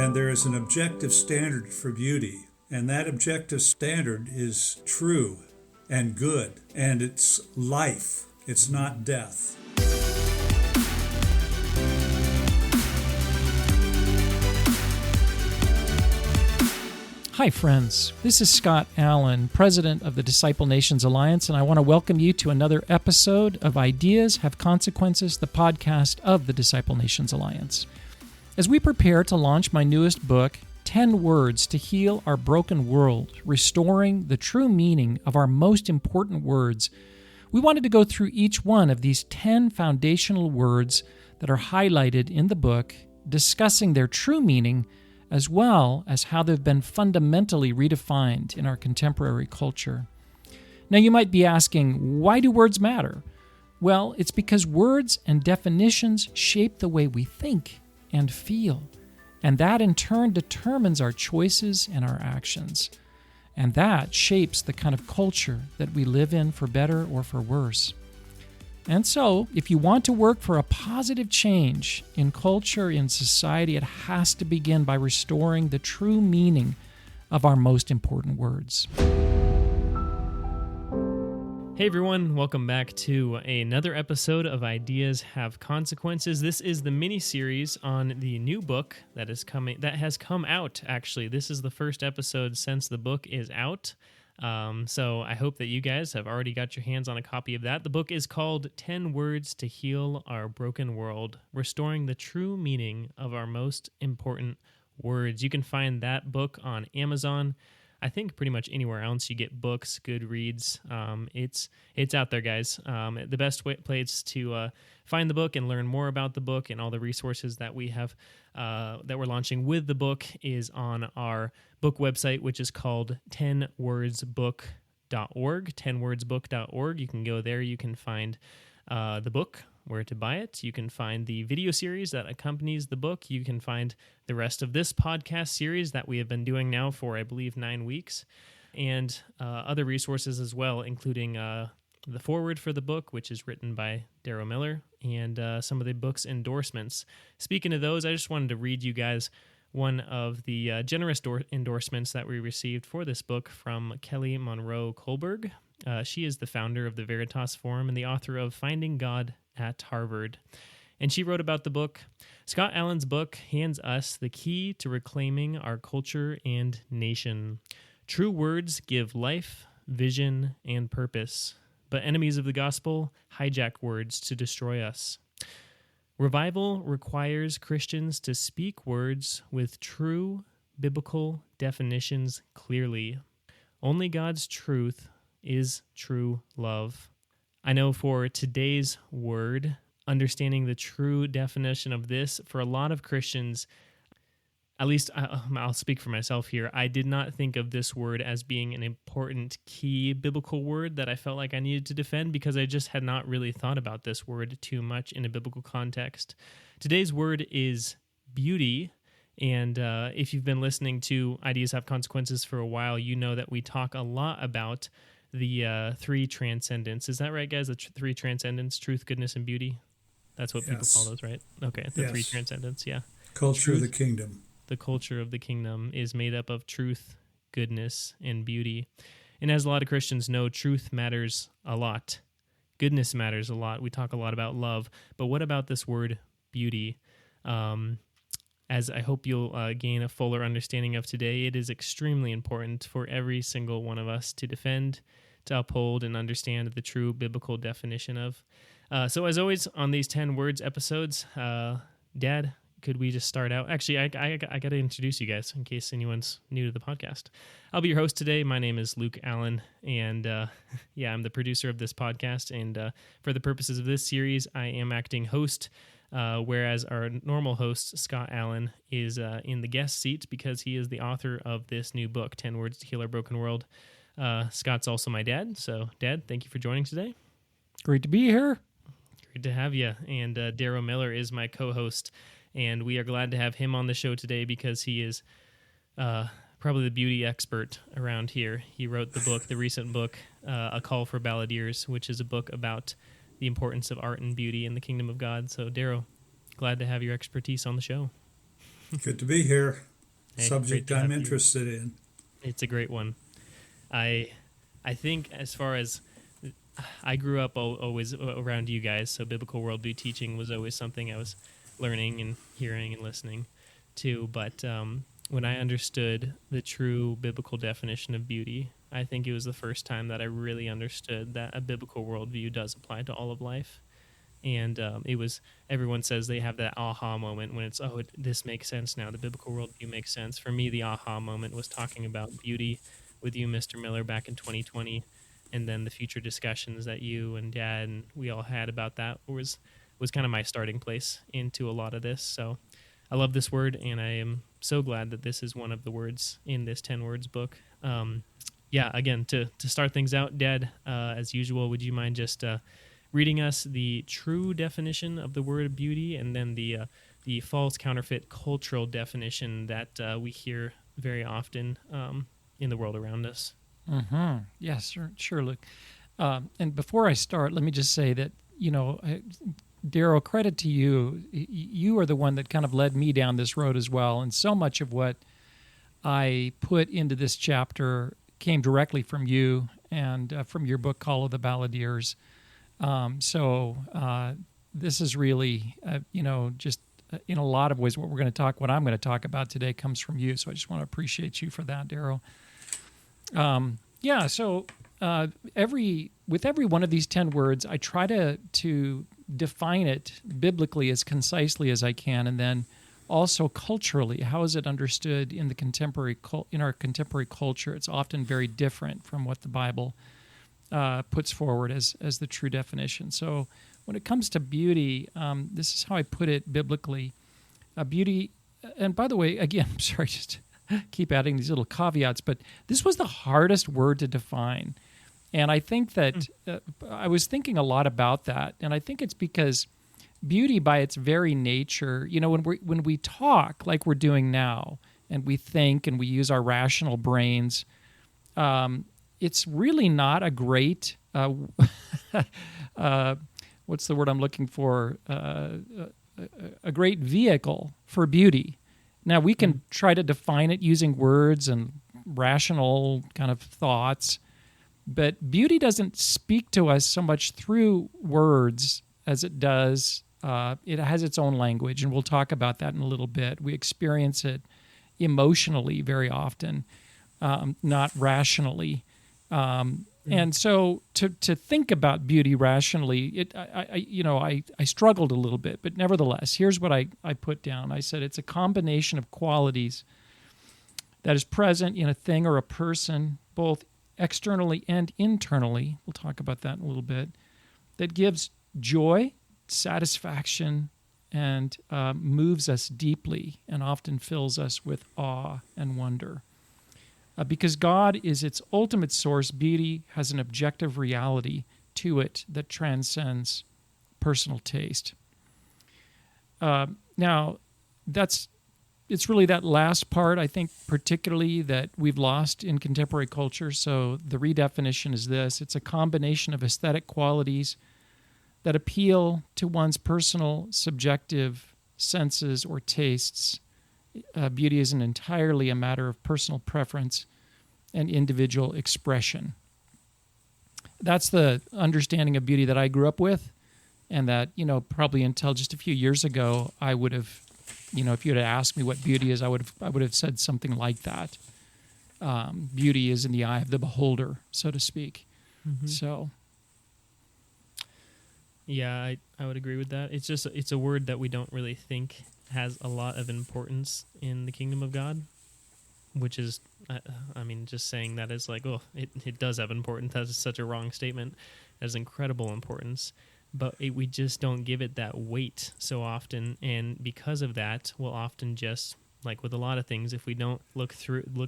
And there is an objective standard for beauty, and that objective standard is true and good, and it's life, it's not death. Hi, friends. This is Scott Allen, president of the Disciple Nations Alliance, and I want to welcome you to another episode of Ideas Have Consequences, the podcast of the Disciple Nations Alliance. As we prepare to launch my newest book, 10 Words to Heal Our Broken World, Restoring the True Meaning of Our Most Important Words, we wanted to go through each one of these 10 foundational words that are highlighted in the book, discussing their true meaning as well as how they've been fundamentally redefined in our contemporary culture. Now, you might be asking, why do words matter? Well, it's because words and definitions shape the way we think and feel, and that in turn determines our choices and our actions. And that shapes the kind of culture that we live in, for better or for worse. And so, if you want to work for a positive change in culture, in society, it has to begin by restoring the true meaning of our most important words. Hey everyone, welcome back to another episode of Ideas Have Consequences. This is the mini-series on the new book that has come out, actually. This is the first episode since the book is out. So I hope that you guys have already got your hands on a copy of that. The book is called 10 Words to Heal Our Broken World, Restoring the True Meaning of Our Most Important Words. You can find that book on Amazon. I think pretty much anywhere else you get books, Goodreads. It's out there, guys. The best place to find the book and learn more about the book and all the resources that we have that we're launching with the book is on our book website, which is called 10wordsbook.org. 10wordsbook.org. You can go there. You can find the book, where to buy it. You can find the video series that accompanies the book. You can find the rest of this podcast series that we have been doing now for, I believe, 9 weeks, and other resources as well, including the foreword for the book, which is written by Darrow Miller, and some of the book's endorsements. Speaking of those, I just wanted to read you guys one of the generous endorsements that we received for this book from Kelly Monroe Kohlberg. She is the founder of the Veritas Forum and the author of Finding God at Harvard. And she wrote about the book. Scott Allen's book hands us the key to reclaiming our culture and nation. True words give life, vision, and purpose, but enemies of the gospel hijack words to destroy us. Revival requires Christians to speak words with true biblical definitions clearly. Only God's truth is true love. I know for today's word, understanding the true definition of this, for a lot of Christians, at least I'll speak for myself here, I did not think of this word as being an important key biblical word that I felt like I needed to defend because I just had not really thought about this word too much in a biblical context. Today's word is beauty. And if you've been listening to Ideas Have Consequences for a while, you know that we talk a lot about the three transcendents. Is that right, guys? The three transcendents, truth, goodness, and beauty? That's what people call those, right? Okay, the three transcendents, yeah. Culture of the kingdom. The culture of the kingdom is made up of truth, goodness, and beauty. And as a lot of Christians know, truth matters a lot. Goodness matters a lot. We talk a lot about love. But what about this word beauty? As I hope you'll gain a fuller understanding of today, it is extremely important for every single one of us to defend, to uphold, and understand the true biblical definition of. So as always, on these 10 Words episodes, Dad, could we just start out? Actually, I got to introduce you guys in case anyone's new to the podcast. I'll be your host today. My name is Luke Allen, and I'm the producer of this podcast. And for the purposes of this series, I am acting host, whereas our normal host, Scott Allen, is in the guest seat because he is the author of this new book, 10 Words to Heal Our Broken World. Scott's also my dad. So, Dad, thank you for joining today. Great to be here. Great to have you. And Darrow Miller is my co-host, and we are glad to have him on the show today because he is probably the beauty expert around here. He wrote the book, the recent book, A Call for Balladeers, which is a book about the importance of art and beauty in the kingdom of God. So, Darrow, glad to have your expertise on the show. Good to be here. Hey, great Subject to I'm have you. interested in. It's a great one. I think as far as I grew up always around you guys, so biblical worldview teaching was always something I was learning and hearing and listening to. But when I understood the true biblical definition of beauty, I think it was the first time that I really understood that a biblical worldview does apply to all of life. And it was, everyone says they have that aha moment when it's, this makes sense now. The biblical worldview makes sense. For me, the aha moment was talking about beauty with you, Mr. Miller, back in 2020. And then the future discussions that you and Dad and we all had about that was kind of my starting place into a lot of this. So I love this word, and I am so glad that this is one of the words in this 10 words book. Again, to start things out, Dad, as usual, would you mind just reading us the true definition of the word beauty, and then the false, counterfeit, cultural definition that we hear very often in the world around us? Mm-hmm. Yes, sure, Luke. And before I start, let me just say that, Daryl, credit to you. You are the one that kind of led me down this road as well. And so much of what I put into this chapter came directly from you and from your book, Call of the Balladeers. This is really, just in a lot of ways what I'm going to talk about today comes from you. So I just want to appreciate you for that, Daryl. With every one of these 10 words, I try to define it biblically as concisely as I can, and then also culturally. How is it understood in our contemporary culture? It's often very different from what the Bible puts forward as the true definition. So when it comes to beauty, this is how I put it biblically. Beauty, and by the way, again, I'm sorry, just keep adding these little caveats, but this was the hardest word to define. And I think that I was thinking a lot about that, and I think it's because beauty by its very nature, when we talk like we're doing now, and we think and we use our rational brains, it's really not a great, what's the word I'm looking for, a great vehicle for beauty. Now, we can try to define it using words and rational kind of thoughts, but beauty doesn't speak to us so much through words as it does. It has its own language, and we'll talk about that in a little bit. We experience it emotionally very often, not rationally. And so to think about beauty rationally, I struggled a little bit, but nevertheless, here's what I put down. I said it's a combination of qualities that is present in a thing or a person, both externally and internally. We'll talk about that in a little bit. That gives joy, satisfaction, and moves us deeply, and often fills us with awe and wonder. Because God is its ultimate source, beauty has an objective reality to it that transcends personal taste. Now, it's really that last part, I think, particularly that we've lost in contemporary culture. So the redefinition is this: it's a combination of aesthetic qualities that appeal to one's personal, subjective senses or tastes. Beauty isn't entirely a matter of personal preference and individual expression. That's the understanding of beauty that I grew up with, and that, probably until just a few years ago, I would have, if you had asked me what beauty is, I would have said something like that. Beauty is in the eye of the beholder, so to speak. Mm-hmm. So, yeah, I would agree with that. It's a word that we don't really think has a lot of importance in the kingdom of God, which is, just saying that is like, it does have importance. That's such a wrong statement. It has incredible importance, but we just don't give it that weight so often, and because of that, we'll often just, like with a lot of things, if we don't look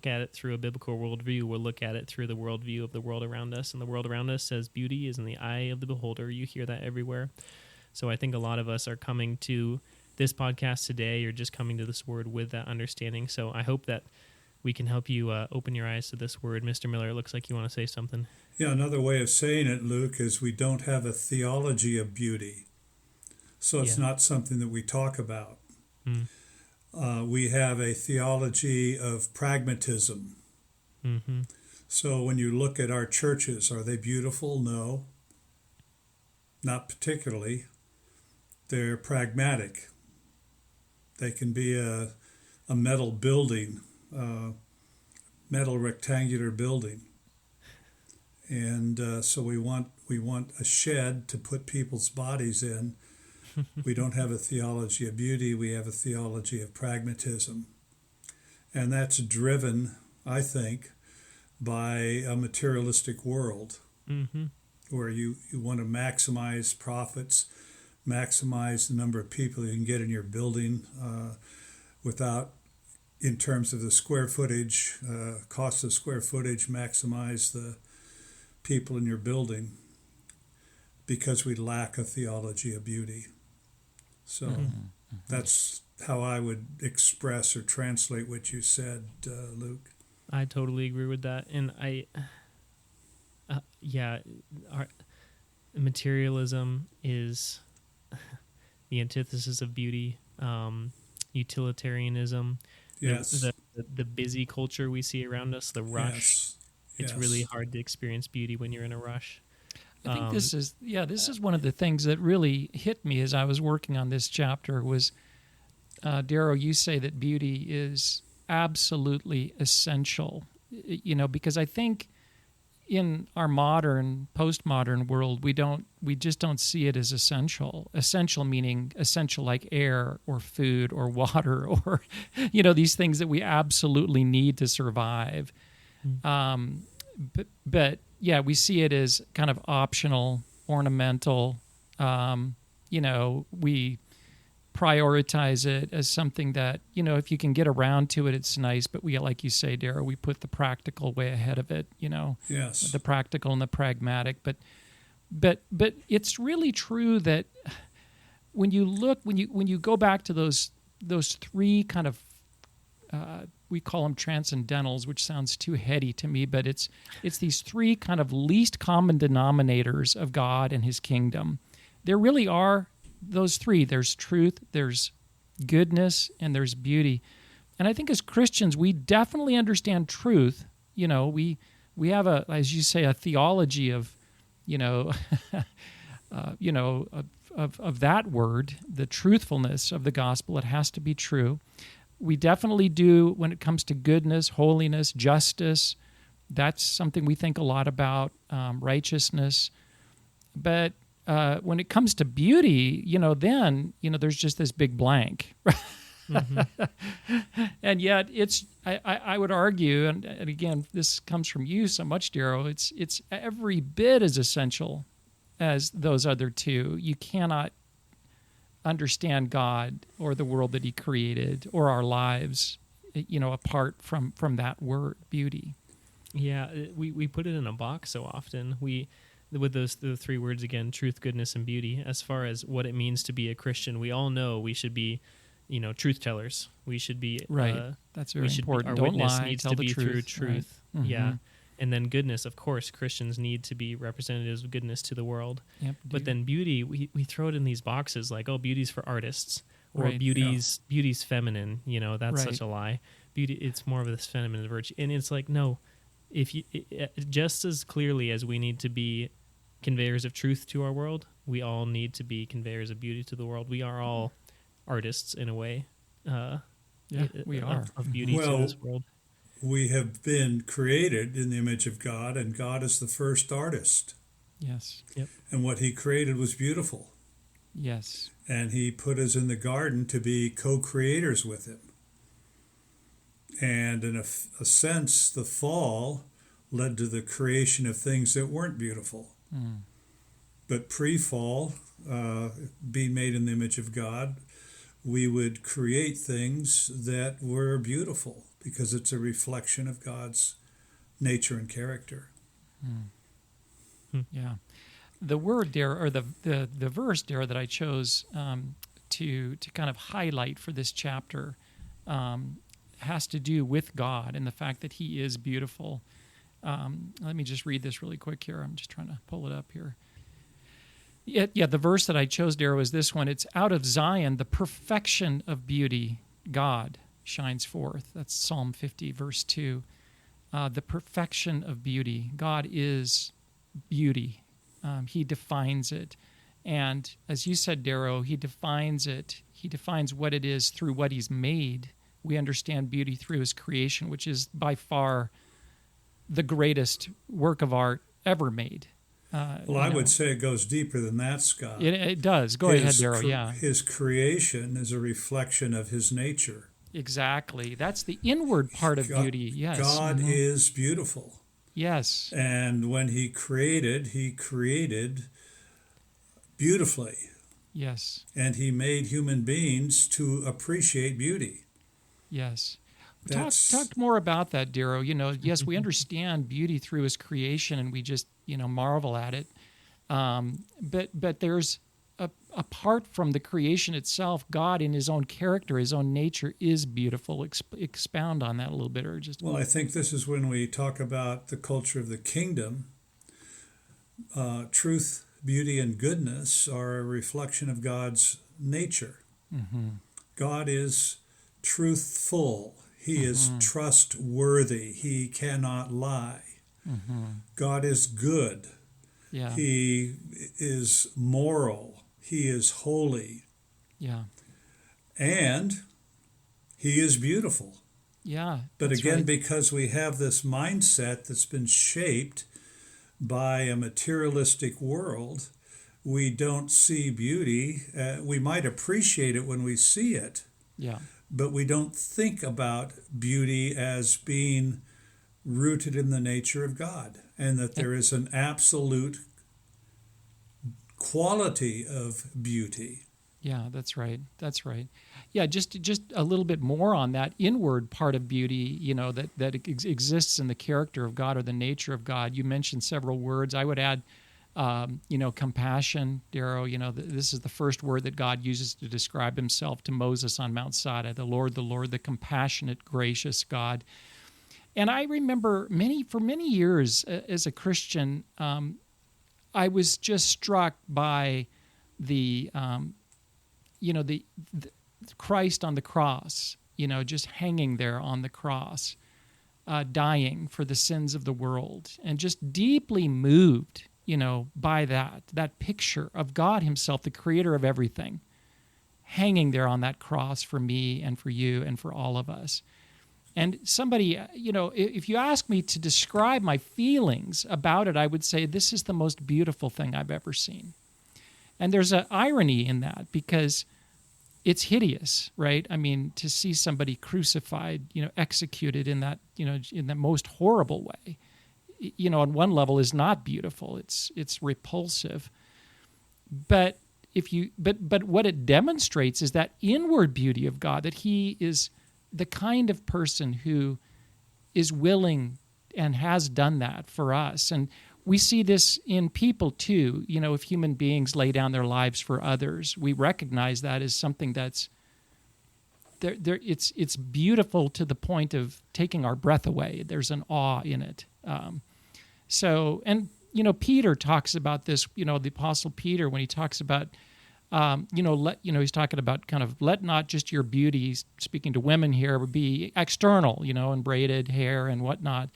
at it through a biblical worldview, we'll look at it through the worldview of the world around us, and the world around us says beauty is in the eye of the beholder. You hear that everywhere. So I think a lot of us are coming to this podcast today, or just coming to this word with that understanding. So I hope that we can help you open your eyes to this word. Mr. Miller, it looks like you want to say something. Yeah, another way of saying it, Luke, is we don't have a theology of beauty. So it's not something that we talk about. We have a theology of pragmatism. Mm-hmm. So when you look at our churches, are they beautiful? No, not particularly. They're pragmatic. They can be a metal building, metal rectangular building. And so we want a shed to put people's bodies in. We don't have a theology of beauty. We have a theology of pragmatism. And that's driven, I think, by a materialistic world Mm-hmm. where you want to maximize profits, maximize the number of people you can get in your building without, in terms of the square footage, cost of square footage, maximize the people in your building because we lack a theology of beauty. So that's how I would express or translate what you said, Luke. I totally agree with that. And our materialism is the antithesis of beauty. Utilitarianism, Yes. the busy culture we see around us, the rush. Yes. It's Yes. really hard to experience beauty when you're in a rush. I think this is one of the things that really hit me as I was working on this chapter was, Darrow, you say that beauty is absolutely essential, because I think in our modern, postmodern world, we just don't see it as essential. Essential meaning essential like air or food or water or, these things that we absolutely need to survive. But yeah, we see it as kind of optional, ornamental. We prioritize it as something that, if you can get around to it, it's nice. But we, like you say, Darrow, we put the practical way ahead of it, Yes. the practical and the pragmatic. But it's really true that when you go back to those three kind of, we call them transcendentals, which sounds too heady to me, but it's these three kind of least common denominators of God and his kingdom. There really are those three. There's truth, there's goodness, and there's beauty. And I think as Christians, we definitely understand truth. We have as you say, a theology of, of that word, the truthfulness of the gospel. It has to be true. We definitely do when it comes to goodness, holiness, justice. That's something we think a lot about, righteousness. But when it comes to beauty, then, there's just this big blank. Mm-hmm. And yet I would argue, and again, this comes from you so much, Darrow, it's every bit as essential as those other two. You cannot understand God or the world that he created or our lives, apart from that word, beauty. Yeah, we put it in a box so often. With the three words again, truth, goodness, and beauty. As far as what it means to be a Christian, we all know we should be, truth tellers. We should be right. That's very important. Our Don't witness lie. needs Tell to the be truth. through truth. Right. Yeah, Mm-hmm. and then goodness. Of course, Christians need to be representatives of goodness to the world. Yep, but then beauty, we throw it in these boxes like, oh, beauty's for artists, or Right. beauty's feminine. That's Right. such a lie. Beauty, it's more of this feminine virtue, and it's like, no, just as clearly as we need to be conveyors of truth to our world, we all need to be conveyors of beauty to the world. We are all artists in a way. We are. Of beauty to this world. We have been created in the image of God, and God is the first artist. Yes. Yep. And what he created was beautiful. Yes. And he put us in the garden to be co-creators with him. And in a sense, the fall led to the creation of things that weren't beautiful. But pre-fall, being made in the image of God, we would create things that were beautiful because it's a reflection of God's nature and character. Yeah. The word there, or the verse there that I chose to kind of highlight for this chapter has to do with God and the fact that he is beautiful. Let me just read this really quick here. I'm just trying to pull it up here. Yeah, the verse that I chose, Darrow, is this one. It's out of Zion, the perfection of beauty. God shines forth. That's Psalm 50, verse 2. The perfection of beauty. God is beauty. He defines it. And as you said, Darrow, he defines it. He defines what it is through what he's made. We understand beauty through his creation, which is by far the greatest work of art ever made. Well, I would say it goes deeper than that, Scott. It does. Go ahead, Darrow. Yeah. His creation is a reflection of his nature. Exactly. That's the inward part of beauty. Yes. God is beautiful. Yes. And when he created beautifully. Yes. And he made human beings to appreciate beauty. Yes. Talk more about that, Darrow. Yes, we understand beauty through his creation, and we just, marvel at it. But there's apart from the creation itself, God in his own character, his own nature is beautiful. Expound on that a little bit, or just. Well, I think this is when we talk about the culture of the kingdom. Truth, beauty, and goodness are a reflection of God's nature. Mm-hmm. God is truthful. He is trustworthy. He cannot lie. Mm-hmm. God is good. Yeah. He is moral. He is holy. Yeah. And he is beautiful. Yeah. But again, right. because we have this mindset that's been shaped by a materialistic world, we don't see beauty. We might appreciate it when we see it. Yeah. But we don't think about beauty as being rooted in the nature of God, and that there is an absolute quality of beauty. Yeah, that's right. That's right. Yeah, just a little bit more on that inward part of beauty, that exists in the character of God or the nature of God. You mentioned several words. I would add, compassion, Darrow. This is the first word that God uses to describe himself to Moses on Mount Sinai, the Lord, the compassionate, gracious God. And I remember for many years as a Christian, I was just struck by the Christ on the cross, just hanging there on the cross, dying for the sins of the world, and just deeply moved, by that picture of God himself, the creator of everything, hanging there on that cross for me and for you and for all of us. And somebody, if you ask me to describe my feelings about it, I would say this is the most beautiful thing I've ever seen. And there's an irony in that because it's hideous, right? I mean, to see somebody crucified, executed in that, in the most horrible way, on one level is not beautiful. It's repulsive. But but what it demonstrates is that inward beauty of God, that he is the kind of person who is willing and has done that for us. And we see this in people too. If human beings lay down their lives for others, we recognize that as something that's there. It's beautiful to the point of taking our breath away. There's an awe in it. Peter talks about this. The Apostle Peter, when he talks about, he's talking about kind of let not just your beauty, speaking to women here, be external, and braided hair and whatnot,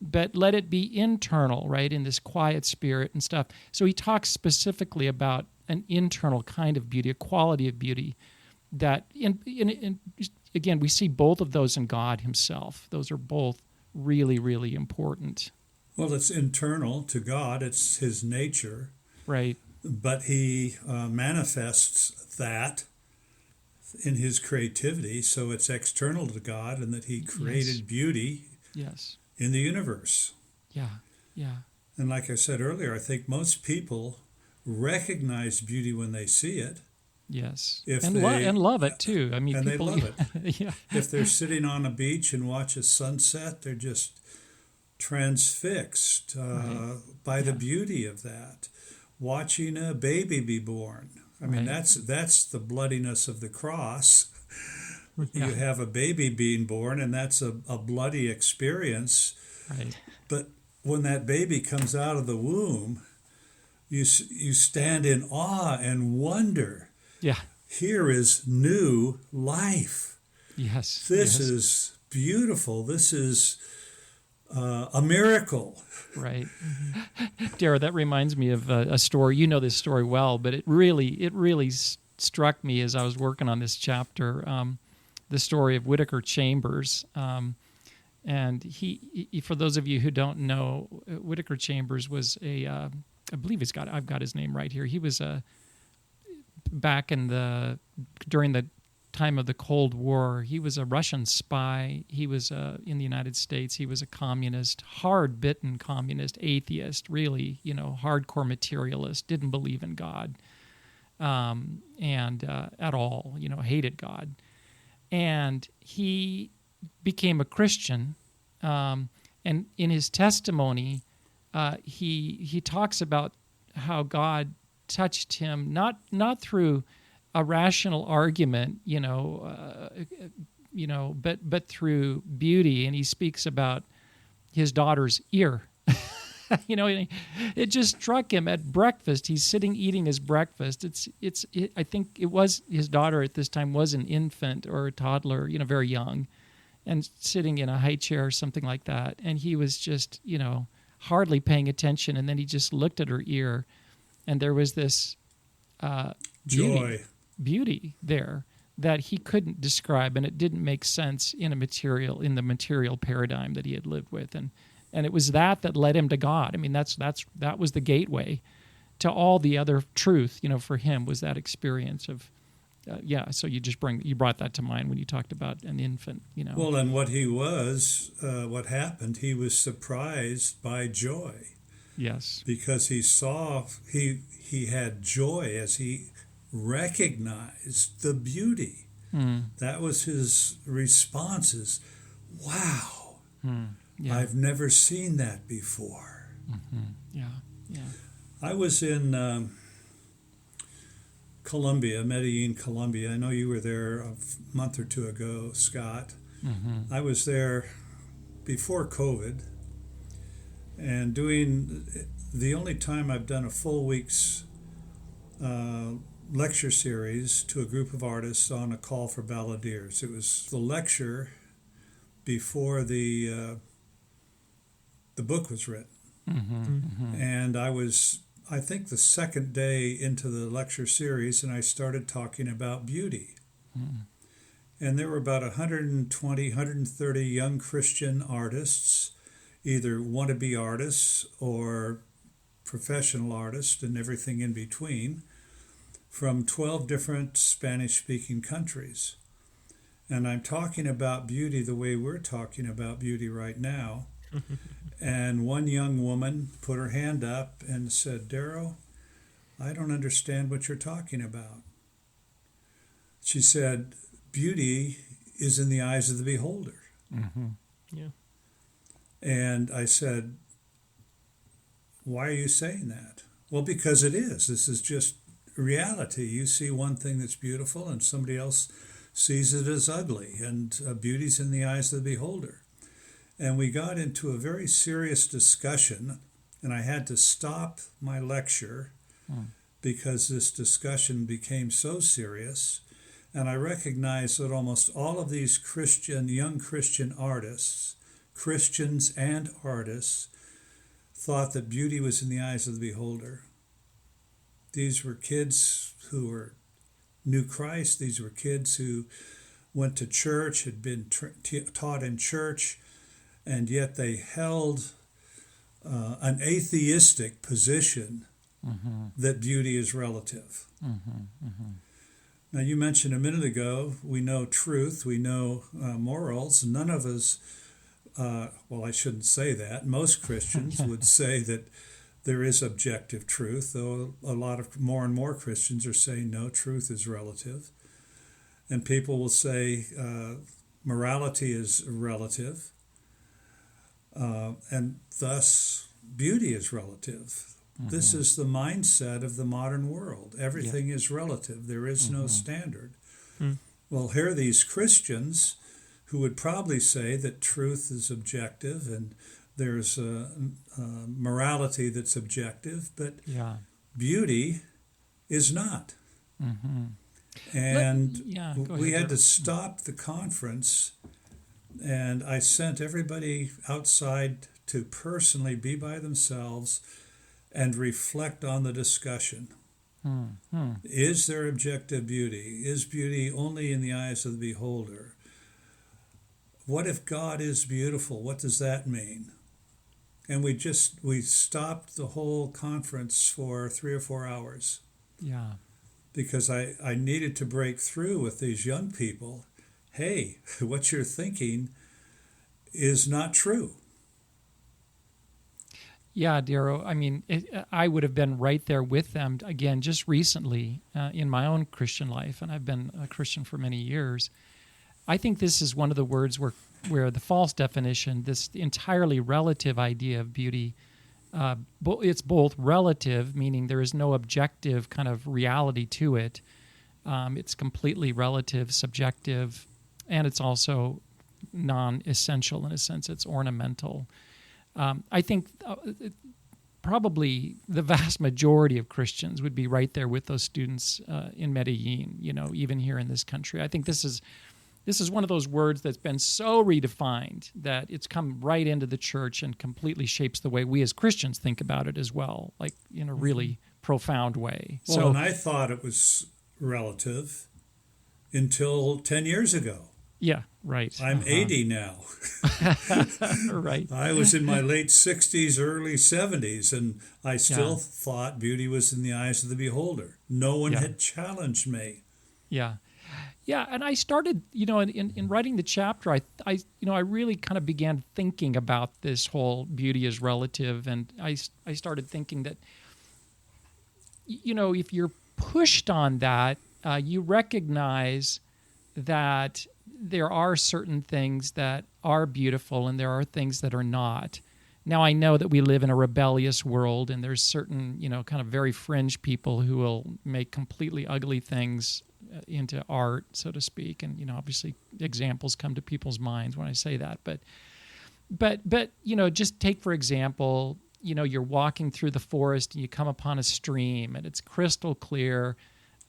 but let it be internal, right, in this quiet spirit and stuff. So he talks specifically about an internal kind of beauty, a quality of beauty that, again, we see both of those in God himself. Those are both really, really important. Well, it's internal to God. It's his nature. Right. But he manifests that in his creativity, so it's external to God, and that he created beauty in the universe. Yeah, yeah. And like I said earlier, I think most people recognize beauty when they see it. Yes, and love it too. I mean, and people, they love it. Yeah. If they're sitting on a beach and watch a sunset, they're just transfixed by the beauty of that. Watching a baby be born. I mean, that's the bloodiness of the cross. Yeah. You have a baby being born, and that's a bloody experience. Right. But when that baby comes out of the womb, you stand in awe and wonder. Yeah. Here is new life. Yes. This yes. is beautiful. This is a miracle. Right. Dara, that reminds me of a story. You know this story well, but it really struck me as I was working on this chapter. The story of Whittaker Chambers. And he, for those of you who don't know, Whittaker Chambers was I believe I've got his name right here. He was back during the time of the Cold War. He was a Russian spy. He was in the United States. He was a communist, hard-bitten communist, atheist, really, hardcore materialist, didn't believe in God, and at all, hated God. And he became a Christian, and in his testimony, he talks about how God touched him not through a rational argument, but through beauty. And he speaks about his daughter's ear. And it just struck him at breakfast. He's sitting eating his breakfast. I think it was his daughter at this time was an infant or a toddler, very young, and sitting in a high chair or something like that. And he was just, hardly paying attention. And then he just looked at her ear, and there was this beauty there that he couldn't describe, and it didn't make sense in the material paradigm that he had lived with. And it was that led him to God. I mean, that was the gateway to all the other truth, for him, was that experience of, so you brought that to mind when you talked about an infant, Well, and what happened, he was surprised by joy. Yes. Because he had joy as he recognized the beauty. That was his responses. Wow. Yeah. I've never seen that before. Yeah. I was in Colombia, Medellin, Colombia. I know you were there a month or two ago, Scott. I was there before COVID, and doing the only time I've done a full week's lecture series to a group of artists on a call for balladeers. It was the lecture before the book was written. And I think the second day into the lecture series, and I started talking about beauty. And there were about 120, 130 young Christian artists, either wannabe artists or professional artists and everything in between, from 12 different Spanish-speaking countries. And I'm talking about beauty the way we're talking about beauty right now. And one young woman put her hand up and said, "Darrow, I don't understand what you're talking about." She said, "Beauty is in the eyes of the beholder." Yeah. And I said, "Why are you saying that?" "Well, because it is. This is just reality. You see one thing that's beautiful and somebody else sees it as ugly, and beauty's in the eyes of the beholder." And we got into a very serious discussion, and I had to stop my lecture because this discussion became so serious. And I recognized that almost all of these young Christian artists, Christians and artists, thought that beauty was in the eyes of the beholder. These were kids who knew Christ. These were kids who went to church, had been taught in church, and yet they held an atheistic position that beauty is relative. Now, you mentioned a minute ago, we know truth, we know morals. None of us, well, I shouldn't say that. Most Christians would say that there is objective truth, though more and more Christians are saying no, truth is relative. And people will say morality is relative, and thus beauty is relative. This is the mindset of the modern world. Everything is relative. There is no standard. Well, here are these Christians who would probably say that truth is objective and there's morality that's objective, but beauty is not. And Yeah, go we ahead, had to Daryl. stop the conference, and I sent everybody outside to personally be by themselves and reflect on the discussion. Is there objective beauty? Is beauty only in the eyes of the beholder? What if God is beautiful? What does that mean? And we stopped the whole conference for 3 or 4 hours Yeah. because I needed to break through with these young people. Hey, what you're thinking is not true. Yeah, Darrow. I mean, I would have been right there with them again just recently in my own Christian life, and I've been a Christian for many years. I think this is one of the words where the false definition, this entirely relative idea of beauty, it's both relative, meaning there is no objective kind of reality to it. It's completely relative, subjective, and it's also non-essential in a sense. It's ornamental. I think probably the vast majority of Christians would be right there with those students in Medellin, even here in this country. I think this is one of those words that's been so redefined that it's come right into the church and completely shapes the way we as Christians think about it as well, like in a really profound way. Well, and I thought it was relative until 10 years ago. Yeah, right. I'm 80 now. Right. I was in my late 60s, early 70s, and I still thought beauty was in the eyes of the beholder. No one had challenged me. Yeah. Yeah, and I started, in writing the chapter, I really kind of began thinking about this whole beauty is relative, and I started thinking that, if you're pushed on that, you recognize that there are certain things that are beautiful and there are things that are not. Now, I know that we live in a rebellious world, and there's certain, kind of very fringe people who will make completely ugly things into art, so to speak. And, obviously examples come to people's minds when I say that. But just take, for example, you're walking through the forest and you come upon a stream and it's crystal clear.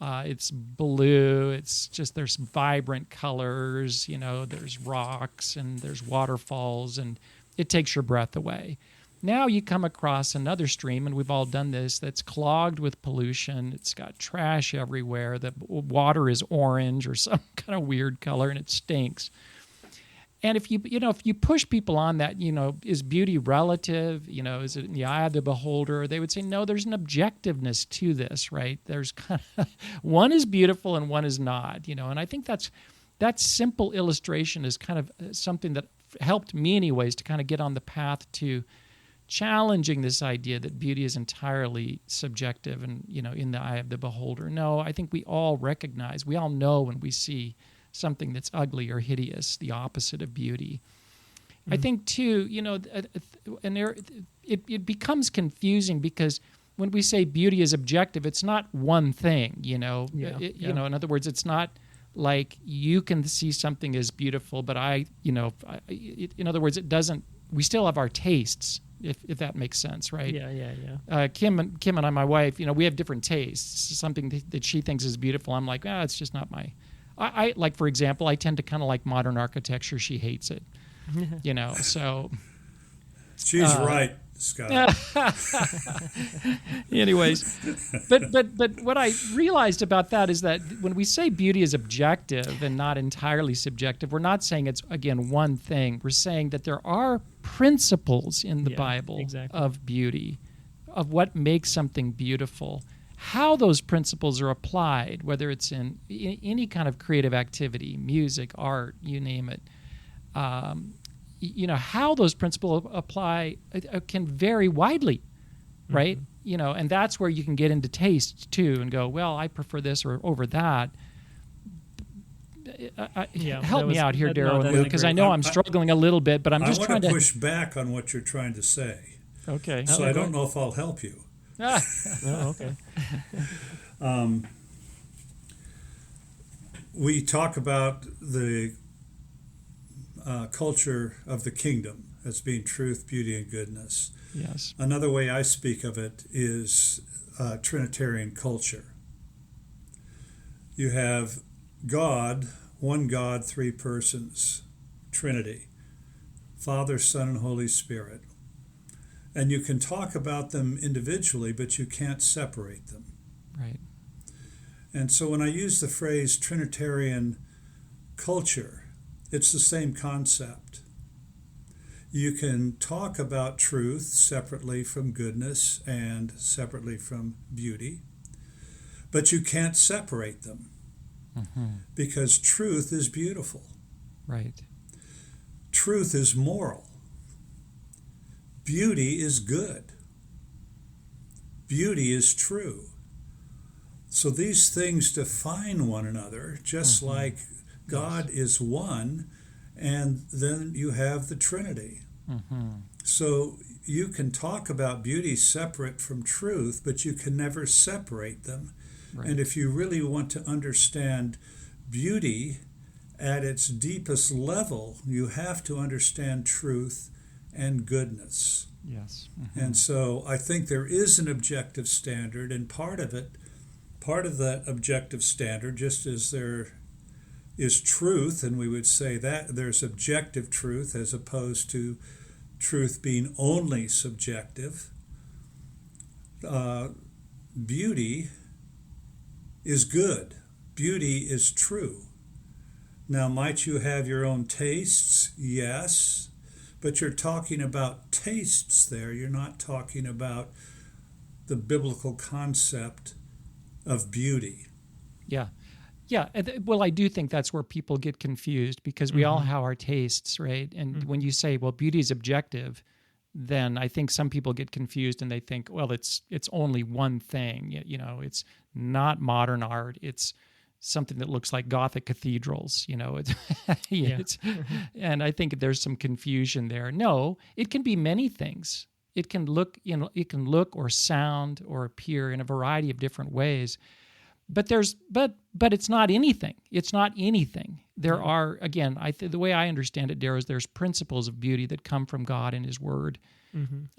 It's blue. It's just, there's vibrant colors, there's rocks and there's waterfalls, and it takes your breath away. Now you come across another stream, and we've all done this, that's clogged with pollution. It's got trash everywhere. The water is orange or some kind of weird color, and it stinks. And if you push people on that, is beauty relative? Is it in the eye of the beholder? They would say, no, there's an objectiveness to this, right? There's kind of one is beautiful and one is not, and I think that simple illustration is kind of something that helped me anyways to kind of get on the path to challenging this idea that beauty is entirely subjective and, in the eye of the beholder. No, I think we all know when we see something that's ugly or hideous, the opposite of beauty. I think too, it becomes confusing because when we say beauty is objective, it's not one thing, in other words, it's not like you can see something as beautiful, but in other words, we still have our tastes, if that makes sense, right? Yeah. Kim and I, my wife, we have different tastes. Something that she thinks is beautiful, I'm like, it's just not my. I like, for example, I tend to kind of like modern architecture. She hates it, so. She's right, Scott. Anyways, but what I realized about that is that when we say beauty is objective and not entirely subjective, we're not saying it's, again, one thing. We're saying that there are principles in the Bible of beauty, of what makes something beautiful. How those principles are applied, whether it's in any kind of creative activity, music, art, you name it, how those principles apply can vary widely, right? And that's where you can get into taste too and go, well, I prefer this or over that. Help me out here, Darryl, because I know I'm struggling a little bit, but I'm just trying to push back on what you're trying to say. Okay. So I don't know if I'll help you. Okay. We talk about the culture of the kingdom as being truth, beauty, and goodness. Yes. Another way I speak of it is Trinitarian culture. You have God, one God, three persons, Trinity, Father, Son, and Holy Spirit. And you can talk about them individually, but you can't separate them. Right. And so when I use the phrase Trinitarian culture, it's the same concept. You can talk about truth separately from goodness and separately from beauty, but you can't separate them because truth is beautiful. Right. Truth is moral. Beauty is good. Beauty is true. So these things define one another, just like God is one, and then you have the Trinity. So you can talk about beauty separate from truth, but you can never separate them. Right. And if you really want to understand beauty at its deepest level, you have to understand truth and goodness. Yes. And so I think there is an objective standard, and part of that objective standard, just as there is truth, and we would say that there's objective truth as opposed to truth being only subjective. Beauty is good. Beauty is true. Now, might you have your own tastes? Yes. But you're talking about tastes there. You're not talking about the biblical concept of beauty. Yeah. Yeah. Well, I do think that's where people get confused because we all have our tastes, right? And when you say, well, beauty is objective, then I think some people get confused and they think, well, it's only one thing. You know, it's not modern art. It's something that looks like Gothic cathedrals. You know, and I think there's some confusion there. No, it can be many things. It can look, it can look or sound or appear in a variety of different ways. But it's not anything. It's not anything. There are, again, the way I understand it, Darrow, is there's principles of beauty that come from God and His Word,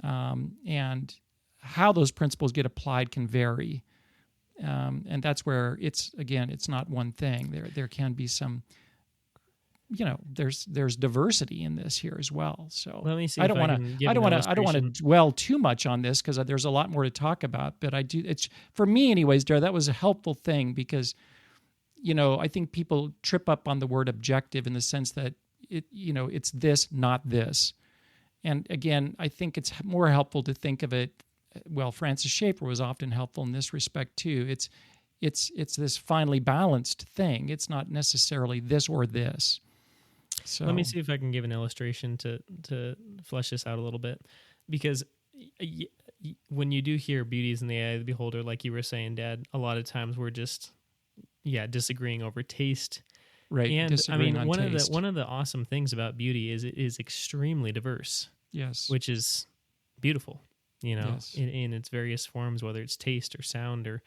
and how those principles get applied can vary, and that's where it's not one thing. There can be some, there's diversity in this here as well. So let me see. I don't want to dwell too much on this because there's a lot more to talk about. But I do. It's for me, anyways, Darrell. That was a helpful thing because, I think people trip up on the word objective in the sense that it's this, not this. And again, I think it's more helpful to think of it. Well, Francis Schaeffer was often helpful in this respect too. It's this finely balanced thing. It's not necessarily this or this. So let me see if I can give an illustration to flesh this out a little bit, because when you do hear beauty is in the eye of the beholder, like you were saying, Dad, a lot of times we're just disagreeing over taste. Right. And disagreeing on taste. one of the awesome things about beauty is it is extremely diverse. Yes. Which is beautiful, Yes. in its various forms, whether it's taste or sound or,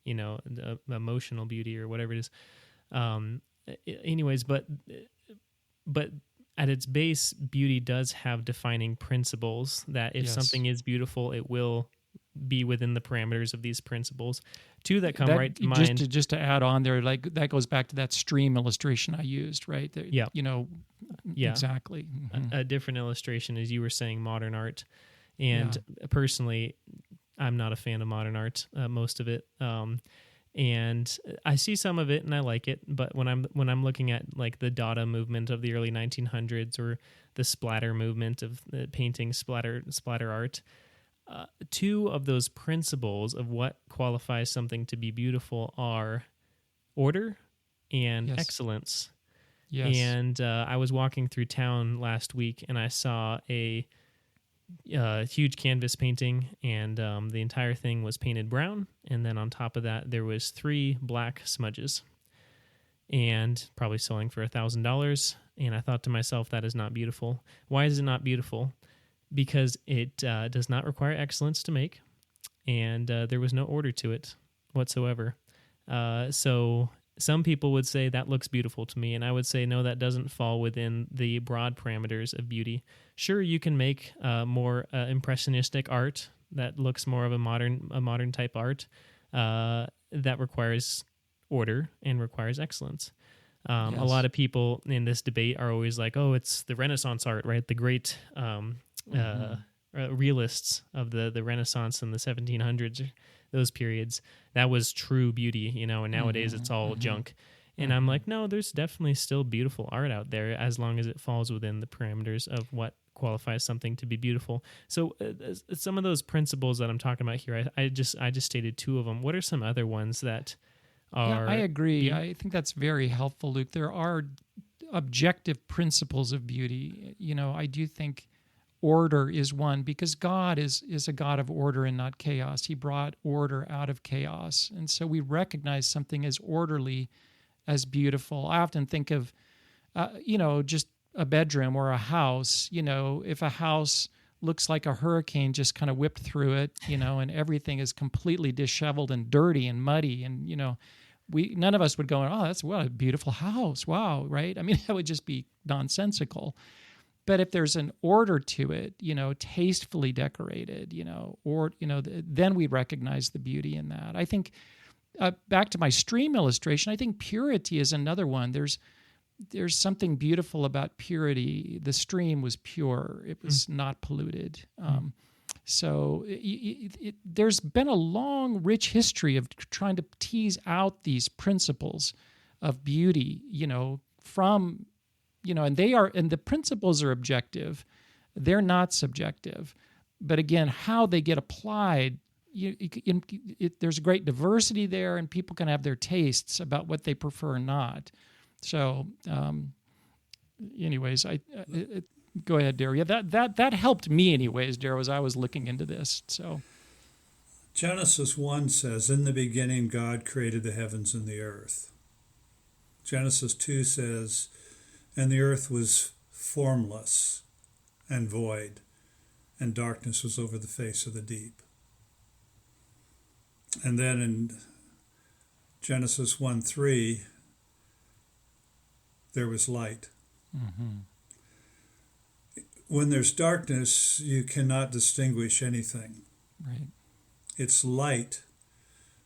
emotional beauty or whatever it is. Anyways, but at its base, beauty does have defining principles that if something is beautiful, it will be within the parameters of these principles. Two that come right to mind. Just to add on there, like that goes back to that stream illustration I used, right? Exactly. A different illustration is you were saying modern art. And personally, I'm not a fan of modern art, most of it. And I see some of it and I like it, but when I'm looking at like the Dada movement of the early 1900s or the splatter movement of painting splatter art, two of those principles of what qualifies something to be beautiful are order and excellence. Yes. And I was walking through town last week and I saw a huge canvas painting, and the entire thing was painted brown, and then on top of that there was 3 black smudges, and probably selling for $1,000. And I thought to myself, that is not beautiful. Why is it not beautiful? Because it does not require excellence to make, and there was no order to it whatsoever. So some people would say that looks beautiful to me, and I would say no, that doesn't fall within the broad parameters of beauty. Sure, you can make more impressionistic art that looks more of a modern type art that requires order and requires excellence. A Yes. lot of people in this debate are always like, oh, it's the Renaissance art, right? The great realists of the Renaissance and the 1700s, those periods. That was true beauty, and nowadays it's all junk. And I'm like, no, there's definitely still beautiful art out there as long as it falls within the parameters of what qualifies something to be beautiful. So some of those principles that I'm talking about here, I just stated two of them. What are some other ones that are... Yeah, I agree. I think that's very helpful, Luke. There are objective principles of beauty. I do think order is one, because God is a God of order and not chaos. He brought order out of chaos. And so we recognize something as orderly as beautiful. I often think of, just a bedroom or a house. If a house looks like a hurricane just kind of whipped through it, and everything is completely disheveled and dirty and muddy, and none of us would go, oh, that's what a beautiful house, wow, right? I mean, that would just be nonsensical. But if there's an order to it, tastefully decorated, then we recognize the beauty in that. I think back to my stream illustration, I think purity is another one. There's something beautiful about purity. The stream was pure; it was not polluted. So there's been a long, rich history of trying to tease out these principles of beauty, from, and the principles are objective. They're not subjective. But again, how they get applied, there's great diversity there, and people can have their tastes about what they prefer or not. So, anyways, go ahead, Darrow. Yeah, that helped me, anyways, Darrow, as I was looking into this. So, Genesis 1 says, "In the beginning, God created the heavens and the earth." Genesis 2 says, "And the earth was formless and void, and darkness was over the face of the deep." And then in Genesis 1:3, there was light. When there's darkness, you cannot distinguish anything. right. It's light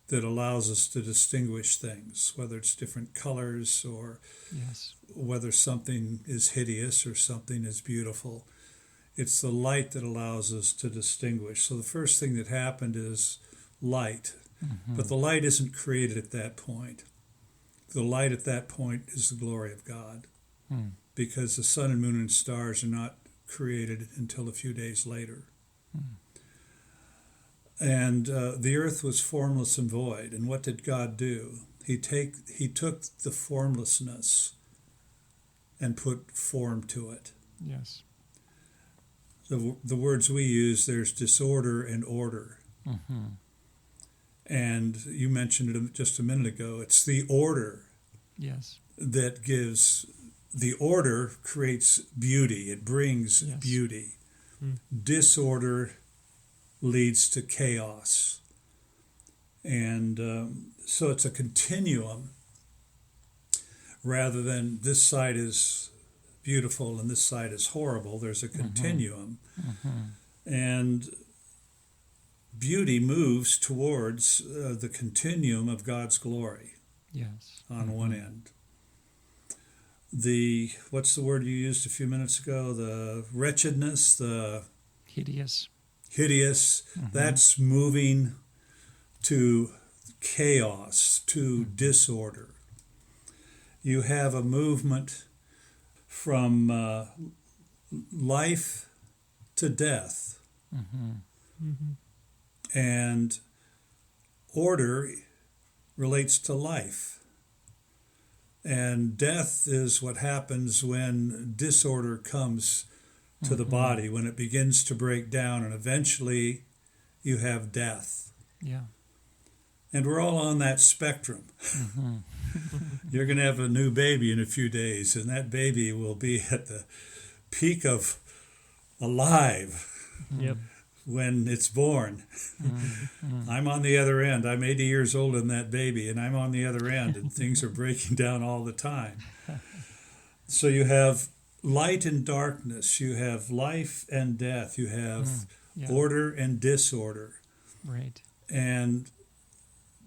that allows us to distinguish things, whether it's different colors or Yes. whether something is hideous or something is beautiful. It's the light that allows us to distinguish. So the first thing that happened is light. But the light isn't created at that point. The light at that point is the glory of God, because the sun and moon and stars are not created until a few days later. And the earth was formless and void. And what did God do? He took the formlessness and put form to it. Yes. The words we use, there's disorder and order. And you mentioned it just a minute ago. It's the order Yes. that gives, the order creates beauty. It brings Yes. beauty. Disorder leads to chaos. And so it's a continuum rather than this side is beautiful and this side is horrible. There's a continuum. And beauty moves towards the continuum of God's glory Yes. on one end. What's the word you used a few minutes ago? The wretchedness, the Hideous. hideous, that's moving to chaos, to disorder. You have a movement from life to death. And order relates to life. And death is what happens when disorder comes to the body, when it begins to break down, and eventually you have death. Yeah. And we're all on that spectrum. You're going to have a new baby in a few days, and that baby will be at the peak of alive. Yep. When it's born. I'm on the other end. I'm 80 years old in that baby, and I'm on the other end, and things are breaking down all the time. So you have light and darkness. You have life and death. You have Yeah. order and disorder. Right. And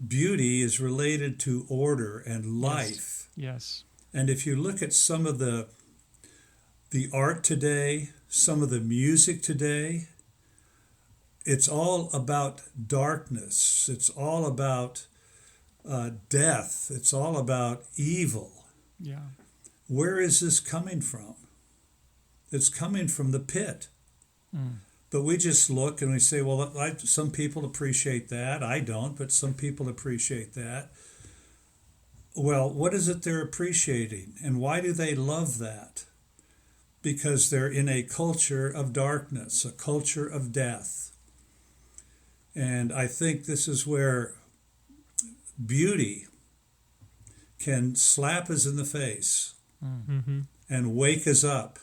beauty is related to order and life. Yes. And if you look at some of the art today, some of the music today, it's all about darkness. It's all about death. It's all about evil. Yeah. Where is this coming from? It's coming from the pit. But we just look and we say, well, some people appreciate that. I don't, but some people appreciate that. Well, what is it they're appreciating? And why do they love that? Because they're in a culture of darkness, a culture of death. And I think this is where beauty can slap us in the face and wake us up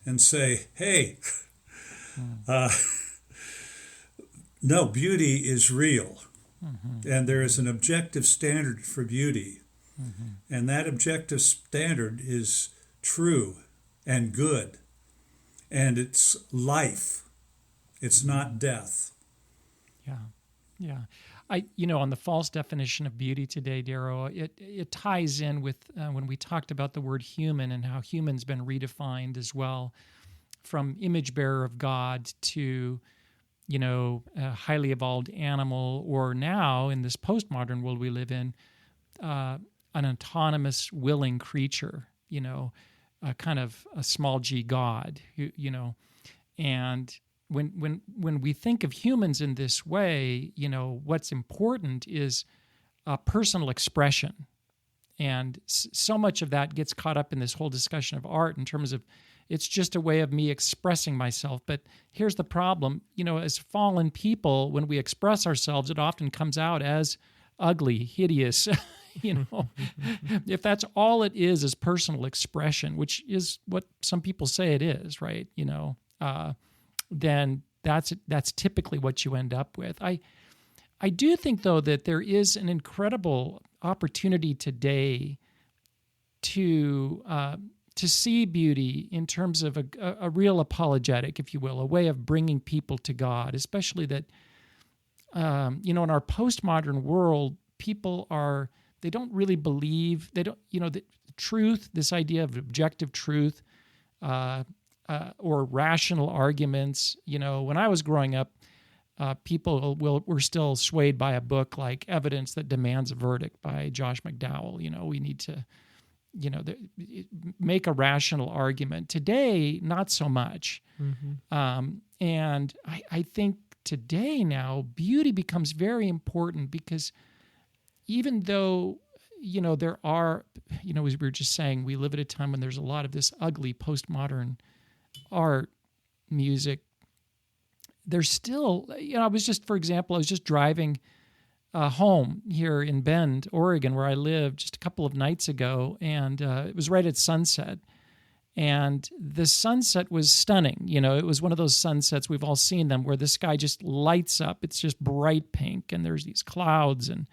and say, hey, no, beauty is real. And there is an objective standard for beauty. And that objective standard is true and good. And it's life. It's not death. Yeah. On the false definition of beauty today, Darrow, it ties in with when we talked about the word human and how human's been redefined as well, from image bearer of God to, a highly evolved animal, or now in this postmodern world we live in, an autonomous, willing creature, a kind of a small g God, and when we think of humans in this way, what's important is personal expression. And so much of that gets caught up in this whole discussion of art in terms of it's just a way of me expressing myself. But here's the problem, as fallen people, when we express ourselves, it often comes out as ugly, hideous, If that's all it is personal expression, which is what some people say it is, right? Then that's typically what you end up with. I do think, though, that there is an incredible opportunity today to see beauty in terms of a real apologetic, if you will, a way of bringing people to God, especially that, in our postmodern world, they don't really believe, the truth, this idea of objective truth, or rational arguments. When I was growing up, people were still swayed by a book like Evidence That Demands a Verdict by Josh McDowell. We need to, make a rational argument. Today, not so much. And I think today now, beauty becomes very important because even though, there are, as we were just saying, we live at a time when there's a lot of this ugly postmodern art, music, there's still, I was just driving home here in Bend, Oregon, where I live, just a couple of nights ago, and it was right at sunset. And the sunset was stunning. It was one of those sunsets, we've all seen them, where the sky just lights up. It's just bright pink, and there's these clouds. And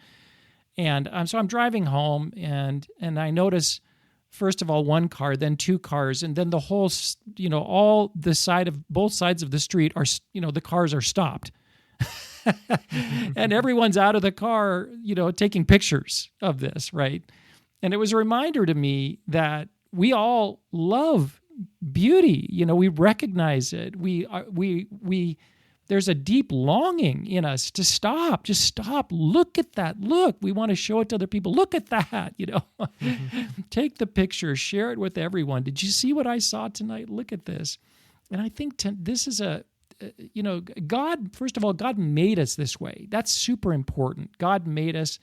so I'm driving home, and I notice, first of all, one car, then two cars, and then the whole, both sides of the street are, the cars are stopped. And everyone's out of the car, taking pictures of this, right? And it was a reminder to me that we all love beauty. We recognize it. There's a deep longing in us to stop. Just stop. Look at that. Look, we want to show it to other people. Look at that. Take the picture, share it with everyone. Did you see what I saw tonight? Look at this. And I think this is God, first of all, God made us this way. That's super important. God made us.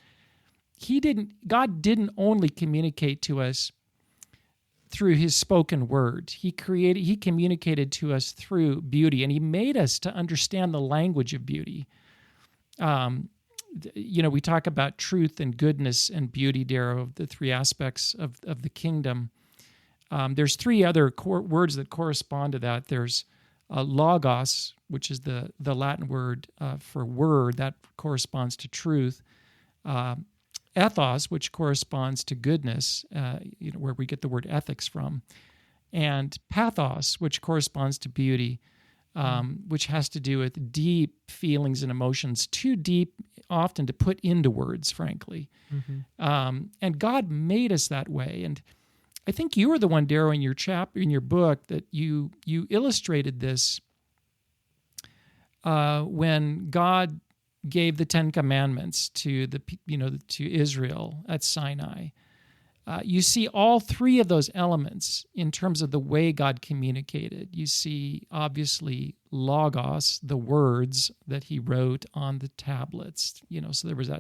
God didn't only communicate to us through his spoken word. He communicated to us through beauty, and he made us to understand the language of beauty. We talk about truth and goodness and beauty, Darrow, the three aspects of the kingdom. There's three other words that correspond to that. There's logos, which is the Latin word for word, that corresponds to truth. Ethos, which corresponds to goodness, where we get the word ethics from. And pathos, which corresponds to beauty, which has to do with deep feelings and emotions, too deep often to put into words, frankly. Mm-hmm. And God made us that way. And I think you were the one, Darrow, in your book, that you illustrated this when God gave the Ten Commandments to to Israel at Sinai. You see all three of those elements in terms of the way God communicated. You see, obviously, logos, the words that he wrote on the tablets. So there was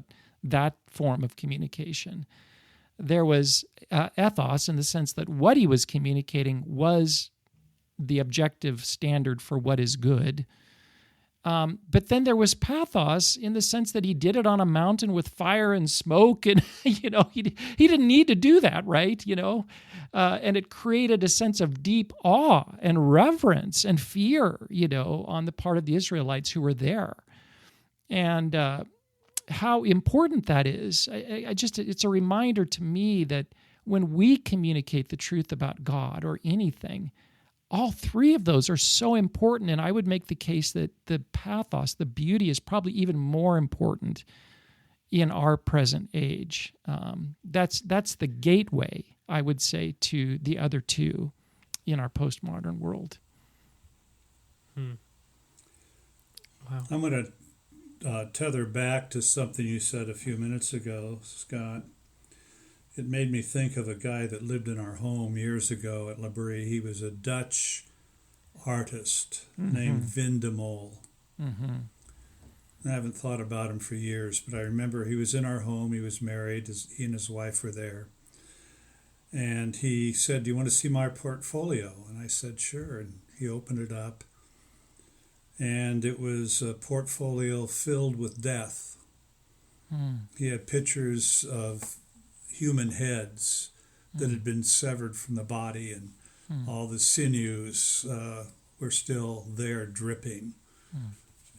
that form of communication. There was ethos, in the sense that what he was communicating was the objective standard for what is good. But then there was pathos, in the sense that he did it on a mountain with fire and smoke, and he didn't need to do that, right? And it created a sense of deep awe and reverence and fear, on the part of the Israelites who were there, and how important that is. It's a reminder to me that when we communicate the truth about God or anything, all three of those are so important, and I would make the case that the pathos, the beauty, is probably even more important in our present age. That's the gateway, I would say, to the other two in our postmodern world. Wow. I'm going to tether back to something you said a few minutes ago, Scott. It made me think of a guy that lived in our home years ago at Labrie. He was a Dutch artist named Vin de Mol. I haven't thought about him for years, but I remember he was in our home. He was married. He and his wife were there. And he said, "Do you want to see my portfolio?" And I said, "Sure." And he opened it up. And it was a portfolio filled with death. He had pictures of human heads that had been severed from the body, and all the sinews were still there, dripping,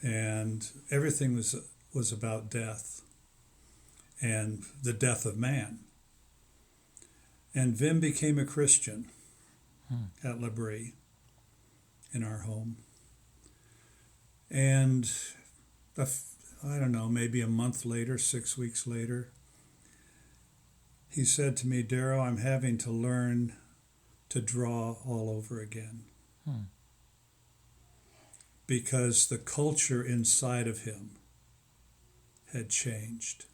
and everything was about death and the death of man. And Vim became a Christian at Labrie in our home, and I don't know, maybe a month later, 6 weeks later, he said to me, "Darrow, I'm having to learn to draw all over again." Because the culture inside of him had changed.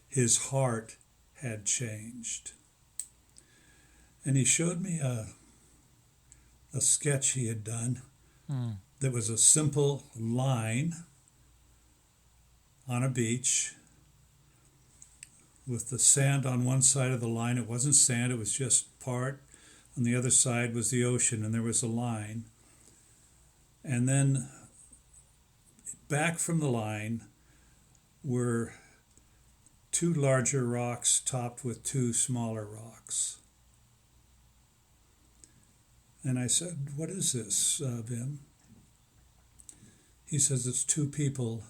His heart had changed. And he showed me a sketch he had done that was a simple line on a beach with the sand on one side of the line. It wasn't sand, it was just part. On the other side was the ocean, and there was a line. And then back from the line were two larger rocks topped with two smaller rocks. And I said, "What is this, Vim?" He says, "It's two people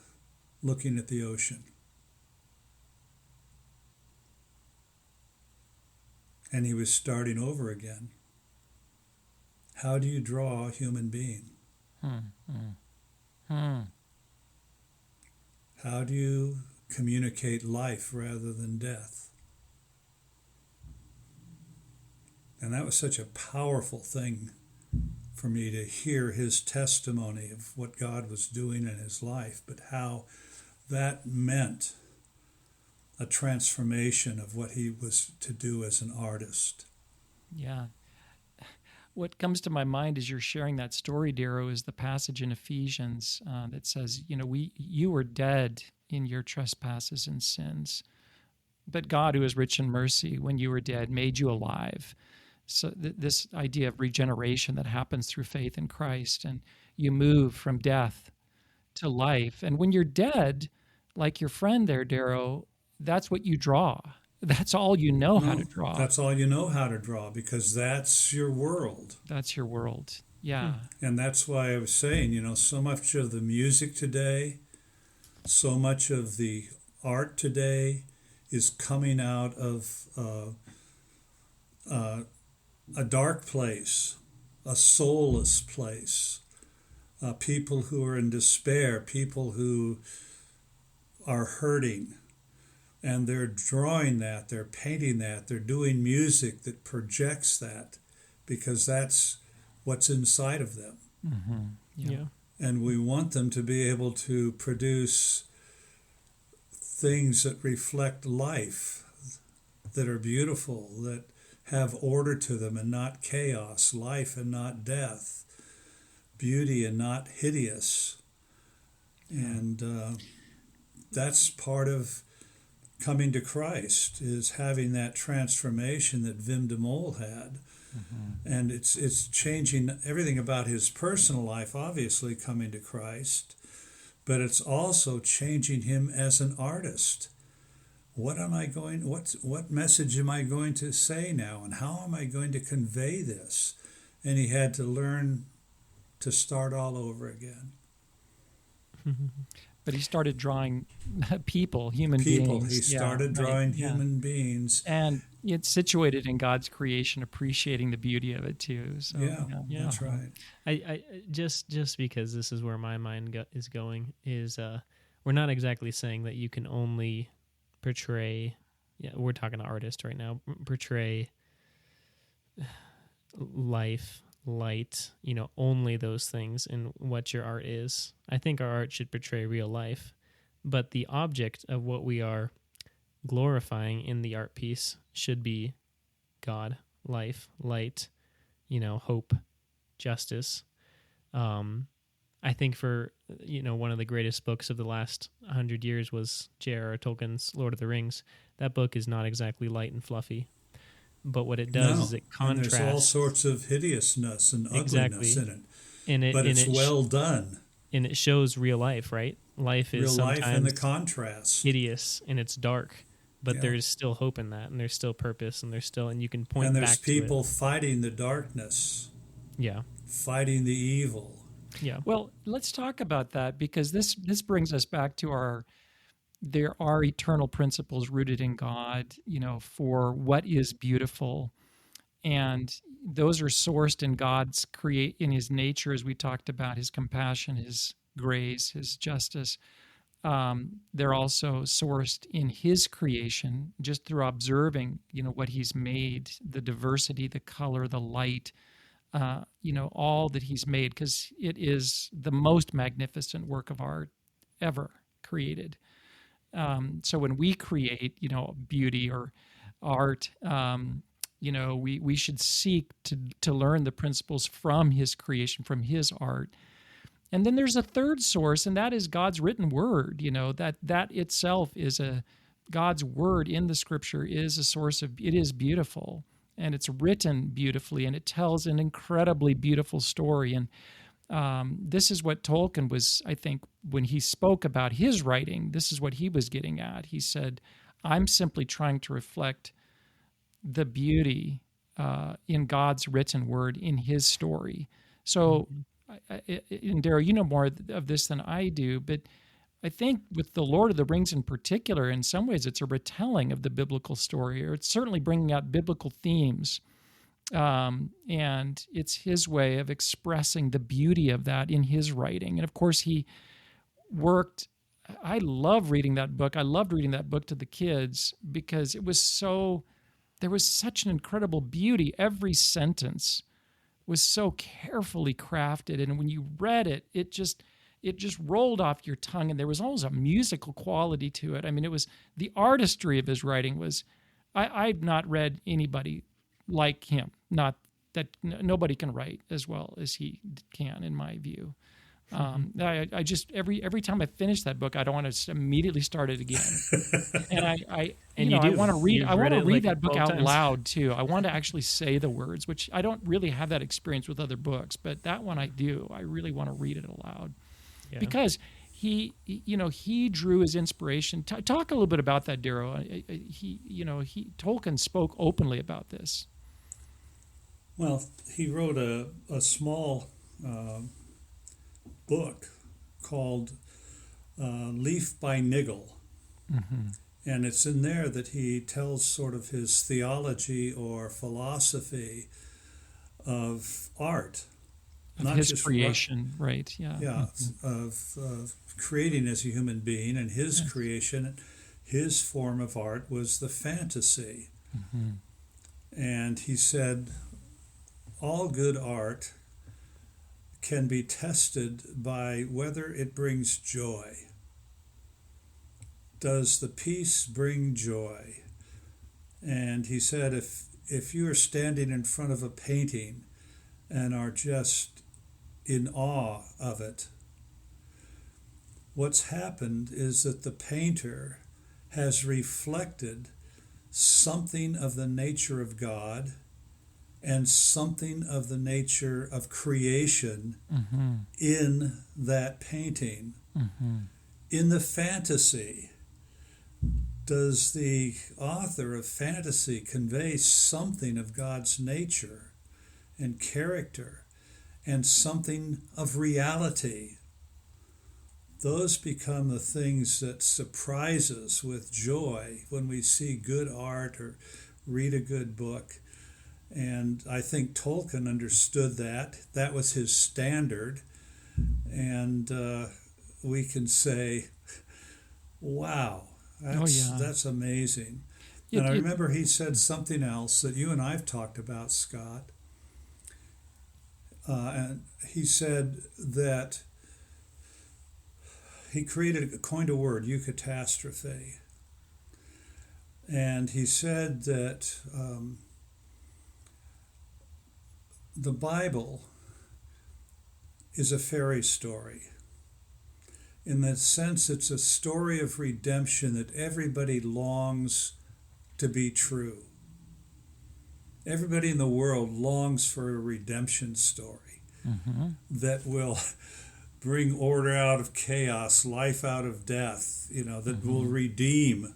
looking at the ocean." And he was starting over again. How do you draw a human being? How do you communicate life rather than death? And that was such a powerful thing for me to hear his testimony of what God was doing in his life, but how that meant a transformation of what he was to do as an artist. Yeah. What comes to my mind as you're sharing that story, Darrow, is the passage in Ephesians that says, you were dead in your trespasses and sins, but God, who is rich in mercy, when you were dead, made you alive. So this idea of regeneration that happens through faith in Christ, and you move from death to life. And when you're dead, like your friend there, Darrow, that's what you draw. That's all you know how to draw. That's all you know how to draw, because that's your world. That's your world. Yeah. And that's why I was saying, so much of the music today, so much of the art today is coming out of a dark place, a soulless place, people who are in despair, people who are hurting, and they're drawing that, they're painting that, they're doing music that projects that, because that's what's inside of them. Mm-hmm. Yeah. And we want them to be able to produce things that reflect life, that are beautiful, that have order to them and not chaos, life and not death, beauty and not hideous. And that's part of coming to Christ, is having that transformation that Wim de Mol had. Mm-hmm. And it's changing everything about his personal life, obviously, coming to Christ, but it's also changing him as an artist. What message am I going to say now, and how am I going to convey this? And he had to learn to start all over again. But he started drawing human People. beings. He started drawing human beings. And it's situated in God's creation, appreciating the beauty of it too. So, Yeah, that's right. I just because this is where my mind is going is we're not exactly saying that you can only portray. Yeah, we're talking to artists right now. Portray life, light, only those things in what your art is. I think our art should portray real life, but the object of what we are glorifying in the art piece should be God, life, light, hope, justice. I think for, one of the greatest books of the last 100 years was J.R.R. Tolkien's Lord of the Rings. That book is not exactly light and fluffy, but what it does is it contrasts. And there's all sorts of hideousness and ugliness in it. But it's well done. And it shows real life, right? Life is real life sometimes and the contrast. Hideous and it's dark, but there's still hope in that, and there's still purpose, and and you can point back to it. And there's people fighting the darkness. Yeah. Fighting the evil. Yeah. Well, let's talk about that, because this brings us back to there are eternal principles rooted in God, for what is beautiful. And those are sourced in God's in his nature, as we talked about, his compassion, his grace, his justice. They're also sourced in his creation, just through observing, what he's made, the diversity, the color, the light, all that he's made, because it is the most magnificent work of art ever created. So when we create, beauty or art, we should seek to learn the principles from his creation, from his art. And then there's a third source, and that is God's written word. That itself is God's word in the scripture is a source of, it is beautiful, and it's written beautifully, and it tells an incredibly beautiful story. And this is what Tolkien was, I think, when he spoke about his writing, this is what he was getting at. He said, I'm simply trying to reflect the beauty in God's written word in his story. So, and Darryl, you know more of this than I do, but I think with the Lord of the Rings in particular, in some ways it's a retelling of the biblical story, or it's certainly bringing out biblical themes. And it's his way of expressing the beauty of that in his writing. And of course, he worked. I love reading that book. I loved reading that book to the kids because there was such an incredible beauty. Every sentence was so carefully crafted. And when you read it, it just rolled off your tongue. And there was almost a musical quality to it. I mean, it was the artistry of his writing was, I've not read anybody like him. Not that nobody can write as well as he can, in my view. I just every time I finish that book, I don't want to immediately start it again. And I want to read. I want to read that book out loud too. I want to actually say the words, which I don't really have that experience with other books, but that one I do. I really want to read it aloud because he drew his inspiration. Talk a little bit about that, Darryl. Tolkien spoke openly about this. Well, he wrote a small book called Leaf by Niggle. Mm-hmm. And it's in there that he tells sort of his theology or philosophy of art. of not his just creation, right? Yeah. yeah, of creating as a human being, and his creation, his form of art was the fantasy. Mm-hmm. And he said, all good art can be tested by whether it brings joy. Does the piece bring joy? And he said, if you are standing in front of a painting and are just in awe of it, what's happened is that the painter has reflected something of the nature of God and something of the nature of creation Mm-hmm. in that painting. Mm-hmm. In the fantasy, does the author of fantasy convey something of God's nature and character and something of reality? Those become the things that surprise us with joy when we see good art or read a good book. And I think Tolkien understood that. That was his standard. And we can say, wow, that's amazing. And I remember he said something else that you and I have talked about, Scott. And he said that he coined a word, eucatastrophe. And he said that the Bible is a fairy story. In that sense, it's a story of redemption that everybody longs to be true. Everybody in the world longs for a redemption story that will bring order out of chaos, life out of death, that will redeem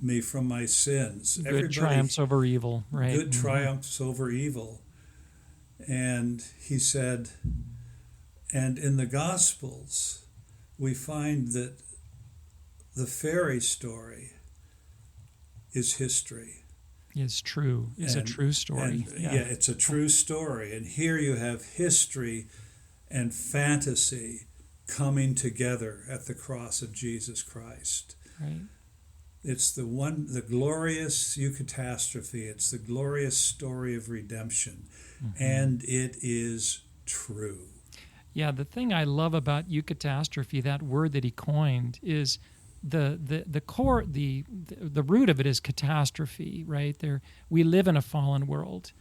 me from my sins. Good triumphs over evil, right? Good triumphs over evil. And he said, and in the Gospels, we find that the fairy story is history. Is true. Is a true story. It's a true story. And here you have history and fantasy coming together at the cross of Jesus Christ. Right. It's the glorious eucatastrophe. It's the glorious story of redemption. And it is true. Yeah, the thing I love about eucatastrophe, that word that he coined, is the core, the root of it is catastrophe, right? We live in a fallen world,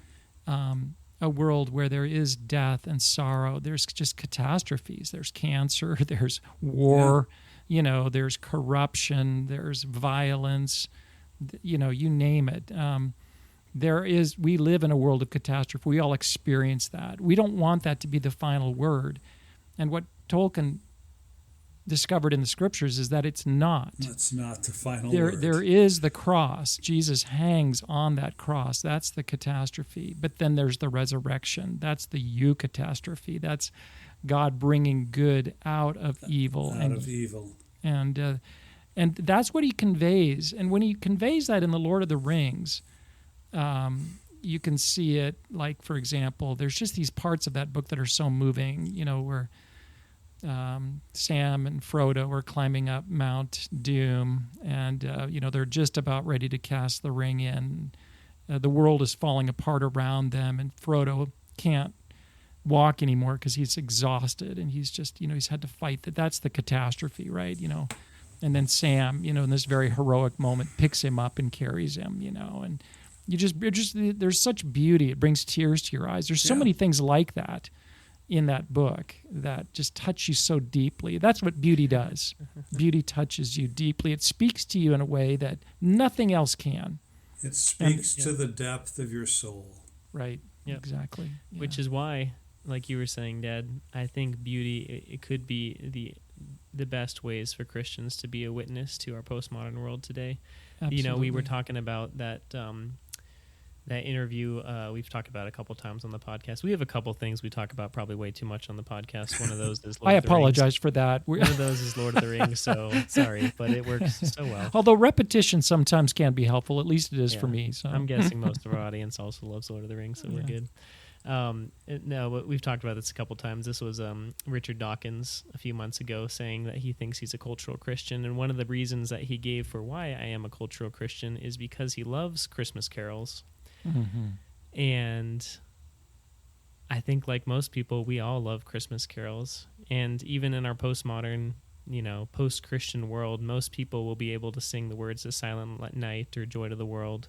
a world where there is death and sorrow. There's just catastrophes. There's cancer, there's war, there's corruption, there's violence, you name it. We live in a world of catastrophe. We all experience that. We don't want that to be the final word. And what Tolkien discovered in the scriptures is that it's not. It's not the final word. There is the cross. Jesus hangs on that cross. That's the catastrophe. But then there's the resurrection. That's the eucatastrophe. That's God bringing good out of evil. And that's what he conveys. And when he conveys that in The Lord of the Rings, you can see it, like, for example, there's just these parts of that book that are so moving, where Sam and Frodo are climbing up Mount Doom, and, they're just about ready to cast the ring in. The world is falling apart around them, and Frodo can't walk anymore because he's exhausted, and he's just, he's had to fight that. That's the catastrophe, right? And then Sam, in this very heroic moment, picks him up and carries him, and there's such beauty. It brings tears to your eyes. There's so many things like that in that book that just touch you so deeply. That's what beauty does. Beauty touches you deeply. It speaks to you in a way that nothing else can. It speaks to the depth of your soul. Right. Yep. Exactly. Yeah. Which is why, like you were saying, Dad, I think beauty, it could be the best ways for Christians to be a witness to our postmodern world today. Absolutely. We were talking about that interview we've talked about a couple times on the podcast. We have a couple things we talk about probably way too much on the podcast. One of those is Lord I of the Rings. apologize for that. One of those is Lord of the Rings, so sorry, but it works so well. Although repetition sometimes can be helpful, at least it is for me. So I'm guessing most of our audience also loves Lord of the Rings, so we're good. No, but we've talked about this a couple times. This was Richard Dawkins a few months ago saying that he thinks he's a cultural Christian, and one of the reasons that he gave for why I am a cultural Christian is because he loves Christmas carols. Mm-hmm. And I think, like most people, we all love Christmas carols. And even in our postmodern, post-Christian world, most people will be able to sing the words of Silent Night or Joy to the World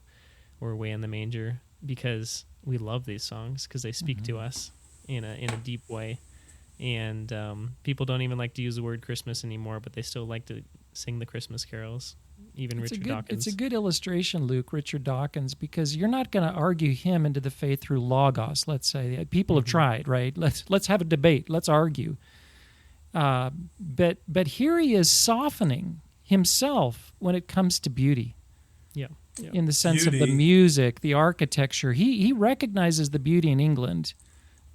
or Away in the Manger, because we love these songs, because they speak to us in a deep way. And people don't even like to use the word Christmas anymore, but they still like to sing the Christmas carols. Even Richard Dawkins. It's a good illustration, Luke, Richard Dawkins, because you're not going to argue him into the faith through logos, let's say. People have tried, right? Let's have a debate. Let's argue. But here he is softening himself when it comes to beauty. Yeah. In the sense of the music, the architecture. He recognizes the beauty in England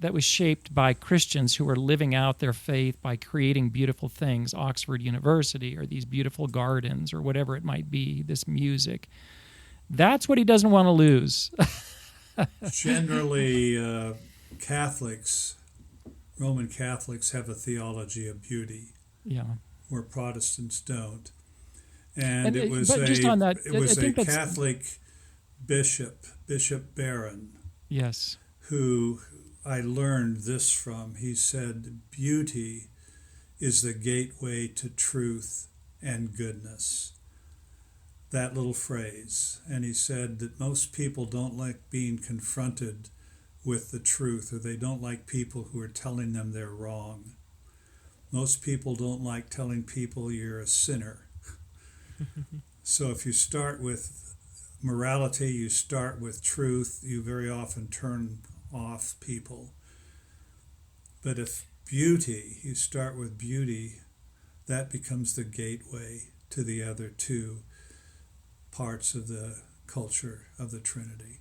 that was shaped by Christians who were living out their faith by creating beautiful things, Oxford University or these beautiful gardens or whatever it might be, this music. That's what he doesn't want to lose. Generally, Roman Catholics have a theology of beauty, where Protestants don't. And it was a Catholic bishop, Bishop Barron, yes, who I learned this from. He said, beauty is the gateway to truth and goodness. That little phrase. And he said that most people don't like being confronted with the truth, or they don't like people who are telling them they're wrong. Most people don't like telling people you're a sinner. So if you start with morality, you start with truth, you very often turn off people. But if beauty, you start with beauty, that becomes the gateway to the other two parts of the culture of the Trinity.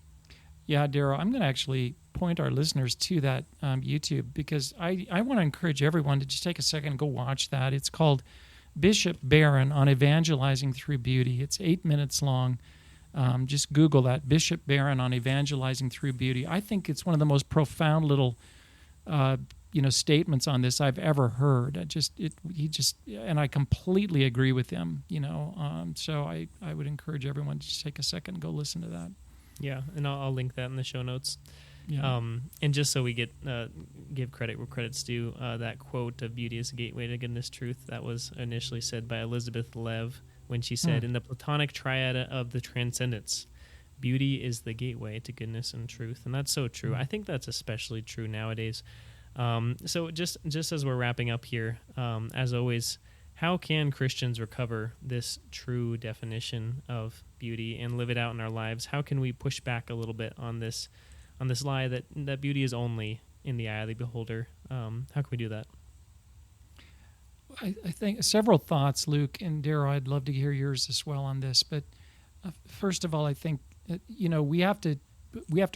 Yeah, Darryl, I'm going to actually point our listeners to that YouTube, because I want to encourage everyone to just take a second and go watch that. It's called Bishop Barron on Evangelizing Through Beauty. It's 8 minutes long. Just Google that, Bishop Barron on Evangelizing Through Beauty. I think it's one of the most profound little statements on this I've ever heard. And I completely agree with him. So I would encourage everyone to just take a second and go listen to that. Yeah, and I'll link that in the show notes. Yeah. And just so we give credit where credit's due, that quote of beauty is a gateway to goodness, truth, that was initially said by Elizabeth Lev when she said, in the Platonic triad of the transcendence, beauty is the gateway to goodness and truth. And that's so true. I think that's especially true nowadays. So just as we're wrapping up here, as always, how can Christians recover this true definition of beauty and live it out in our lives? How can we push back a little bit on this lie that beauty is only in the eye of the beholder? How can we do that? I think several thoughts, Luke and Darryl. I'd love to hear yours as well on this. But first of all, I think we have to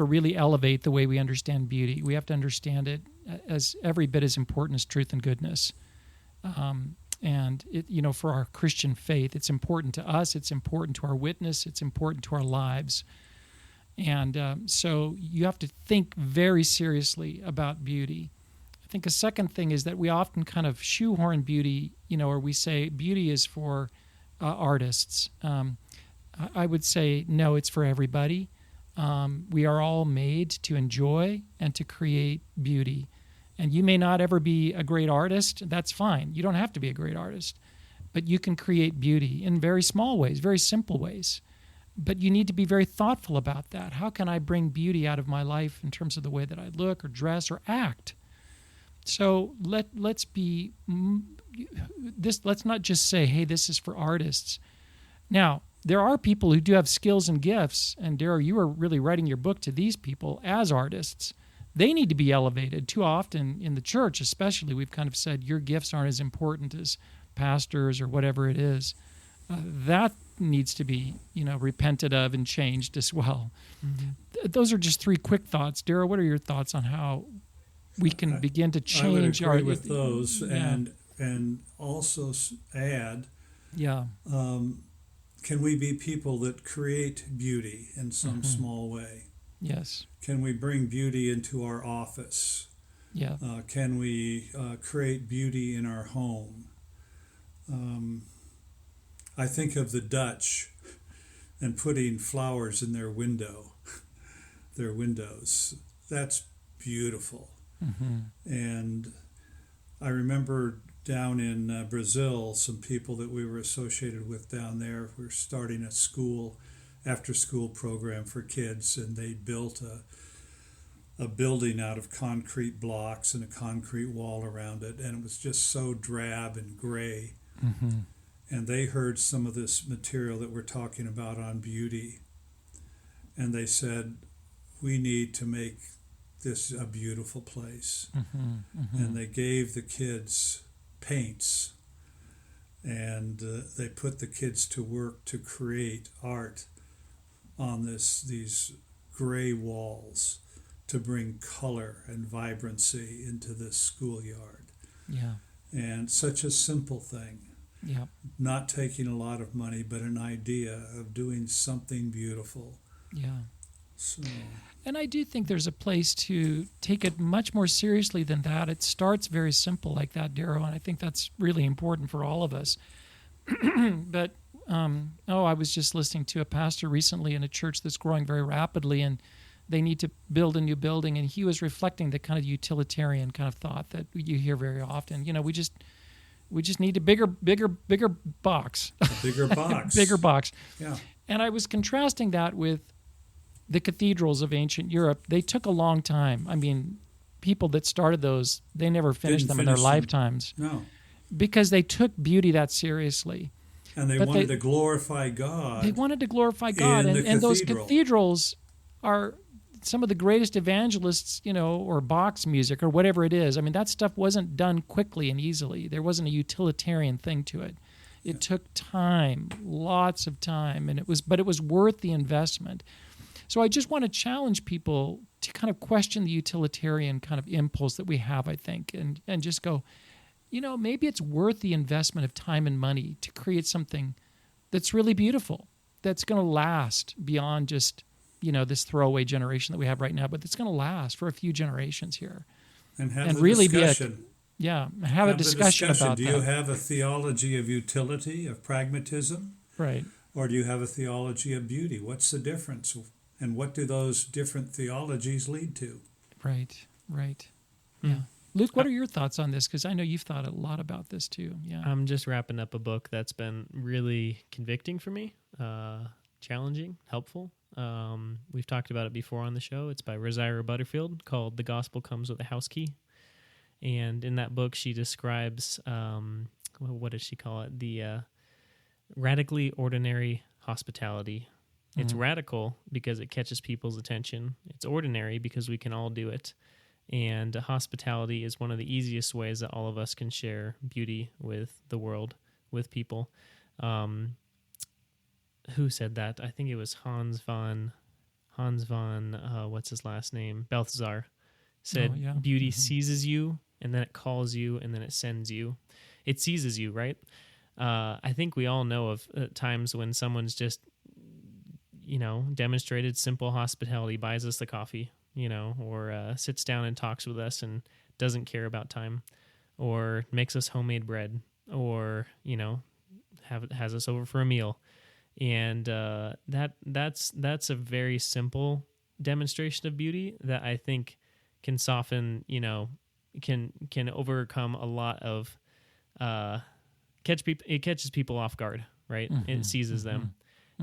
really elevate the way we understand beauty. We have to understand it as every bit as important as truth and goodness. And it, for our Christian faith, it's important to us. It's important to our witness. It's important to our lives. And so you have to think very seriously about beauty. I think a second thing is that we often kind of shoehorn beauty, or we say beauty is for artists. I would say, no, it's for everybody. We are all made to enjoy and to create beauty. And you may not ever be a great artist. That's fine. You don't have to be a great artist. But you can create beauty in very small ways, very simple ways. But you need to be very thoughtful about that. How can I bring beauty out of my life in terms of the way that I look or dress or act? So let's not just say, hey, this is for artists. Now, there are people who do have skills and gifts, and Darryl, you are really writing your book to these people as artists. They need to be elevated. Too often in the church, especially, we've kind of said your gifts aren't as important as pastors or whatever it is. That needs to be, repented of and changed as well. Mm-hmm. Those are just three quick thoughts. Darryl, what are your thoughts on how we can begin to change? I would agree with those, and also add. Yeah. Can we be people that create beauty in some small way? Yes. Can we bring beauty into our office? Yeah. Can we create beauty in our home? I think of the Dutch and putting flowers in their windows. That's beautiful. Mm-hmm. And I remember down in Brazil, some people that we were associated with down there were starting a school, after school program for kids, and they built a building out of concrete blocks and a concrete wall around it, and it was just so drab and gray. Mm-hmm. And they heard some of this material that we're talking about on beauty, and they said, we need to make this a beautiful place. Mm-hmm. Mm-hmm. And they gave the kids paints, and they put the kids to work to create art on these gray walls to bring color and vibrancy into this schoolyard. Yeah. And such a simple thing, Yeah. not taking a lot of money, but an idea of doing something beautiful. Yeah. So, And I do think there's a place to take it much more seriously than that. It starts very simple like that, Darrow, and I think that's really important for all of us. But, I was just listening to a pastor recently in a church that's growing very rapidly, and they need to build a new building, and he was reflecting the kind of utilitarian kind of thought that you hear very often. We just need a bigger box. a bigger box. Bigger box. Yeah. And I was contrasting that with the cathedrals of ancient Europe. They took a long time. I mean, people that started those, they never finished them in their lifetimes. No. Because they took beauty that seriously. And they wanted to glorify God. They wanted to glorify God. In the And those cathedral. cathedrals are some of the greatest evangelists, or Bach's music or whatever it is. I mean, that stuff wasn't done quickly and easily. There wasn't a utilitarian thing to it. It took time, lots of time, but it was worth the investment. So I just want to challenge people to kind of question the utilitarian kind of impulse that we have, I think, and just go, maybe it's worth the investment of time and money to create something that's really beautiful, that's going to last beyond just, this throwaway generation that we have right now, but it's going to last for a few generations here. And have the really discussion. Have a discussion about Do that. you have a theology of utility, of pragmatism? Right. Or do you have a theology of beauty? What's the difference? And what do those different theologies lead to? Right. Yeah. Luke, what are your thoughts on this? Because I know you've thought a lot about this too. Yeah. I'm just wrapping up a book that's been really convicting for me, challenging, helpful. We've talked about it before on the show. It's by Rosaria Butterfield, called The Gospel Comes with a House Key. And in that book, she describes, what does she call it? The radically ordinary hospitality. It's radical because it catches people's attention. It's ordinary because we can all do it. And hospitality is one of the easiest ways that all of us can share beauty with the world, with people. Who said that? I think it was Hans von, what's his last name? Balthazar said, beauty seizes you, and then it calls you, and then it sends you. It seizes you, right? I think we all know of times when someone's just, demonstrated simple hospitality, buys us the coffee, or sits down and talks with us and doesn't care about time, or makes us homemade bread, or, has us over for a meal. And that's a very simple demonstration of beauty that I think can soften, can overcome a lot of it catches people off guard, right? It seizes them.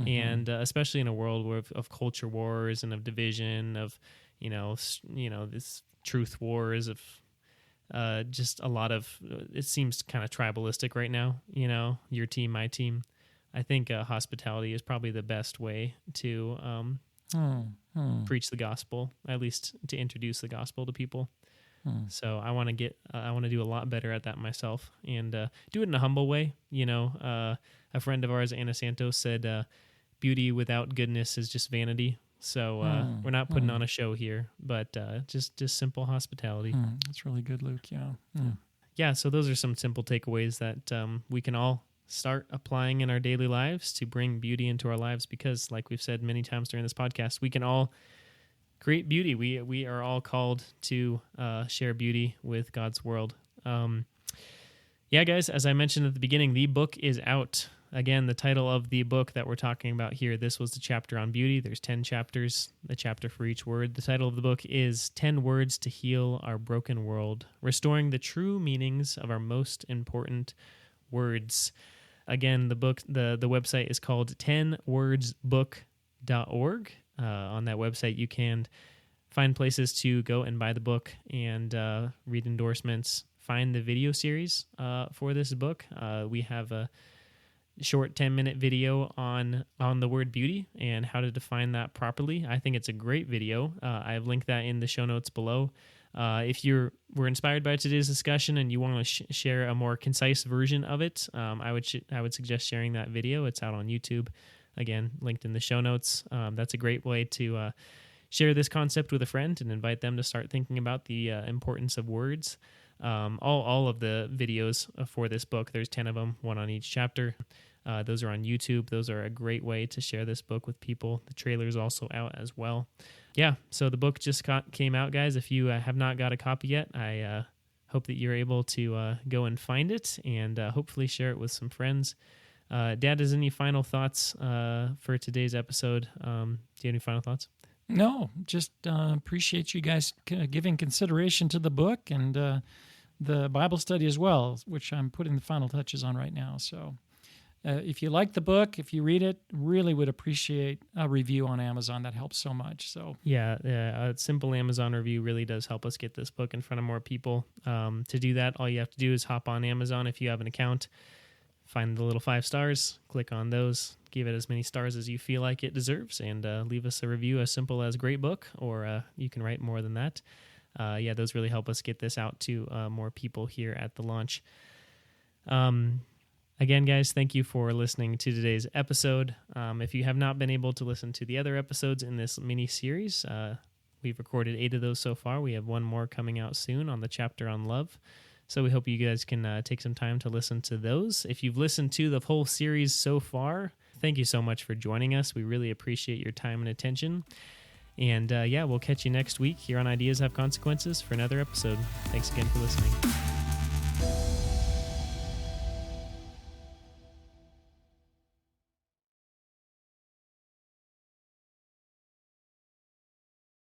And especially in a world of culture wars and of division, of this truth wars, of just a lot of, it seems kind of tribalistic right now. Your team, my team. I think hospitality is probably the best way to preach the gospel, at least to introduce the gospel to people. So I want to do a lot better at that myself, and do it in a humble way. A friend of ours, Anna Santos, said, "Beauty without goodness is just vanity." So we're not putting on a show here, but just simple hospitality. That's really good, Luke. Yeah. Yeah. So those are some simple takeaways that we can all start applying in our daily lives to bring beauty into our lives, because, like we've said many times during this podcast, we can all create beauty. We are all called to share beauty with God's world. Yeah, guys, as I mentioned at the beginning, the book is out. Again, the title of the book that we're talking about here, this was the chapter on beauty. There's 10 chapters, a chapter for each word. The title of the book is 10 Words to Heal Our Broken World, Restoring the True Meanings of Our Most Important Words. Again, the book, the website is called 10wordsbook.org. On that website, you can find places to go and buy the book and read endorsements, find the video series for this book. We have a short 10-minute video on the word beauty and how to define that properly. I think it's a great video. I've linked that in the show notes below. If you were inspired by today's discussion and you want to share a more concise version of it, I would suggest sharing that video. It's out on YouTube. Again, linked in the show notes. That's a great way to share this concept with a friend and invite them to start thinking about the importance of words. All of the videos for this book, there's 10 of them, one on each chapter. Those are on YouTube. Those are a great way to share this book with people. The trailer is also out as well. Yeah, so the book just came out, guys. If you have not got a copy yet, I hope that you're able to go and find it and hopefully share it with some friends. Dad, has any final thoughts for today's episode? Do you have any final thoughts? No, just appreciate you guys giving consideration to the book and the Bible study as well, which I'm putting the final touches on right now. So if you like the book, if you read it, really would appreciate a review on Amazon. That helps so much. So yeah, a simple Amazon review really does help us get this book in front of more people. To do that, all you have to do is hop on Amazon if you have an account, find the little 5 stars, click on those, give it as many stars as you feel like it deserves, and leave us a review as simple as great book, or you can write more than that. Yeah, those really help us get this out to more people here at the launch. Again, guys, thank you for listening to today's episode. If you have not been able to listen to the other episodes in this mini-series, we've recorded 8 of those so far. We have one more coming out soon on the chapter on love. So we hope you guys can take some time to listen to those. If you've listened to the whole series so far, thank you so much for joining us. We really appreciate your time and attention. And yeah, we'll catch you next week here on Ideas Have Consequences for another episode. Thanks again for listening.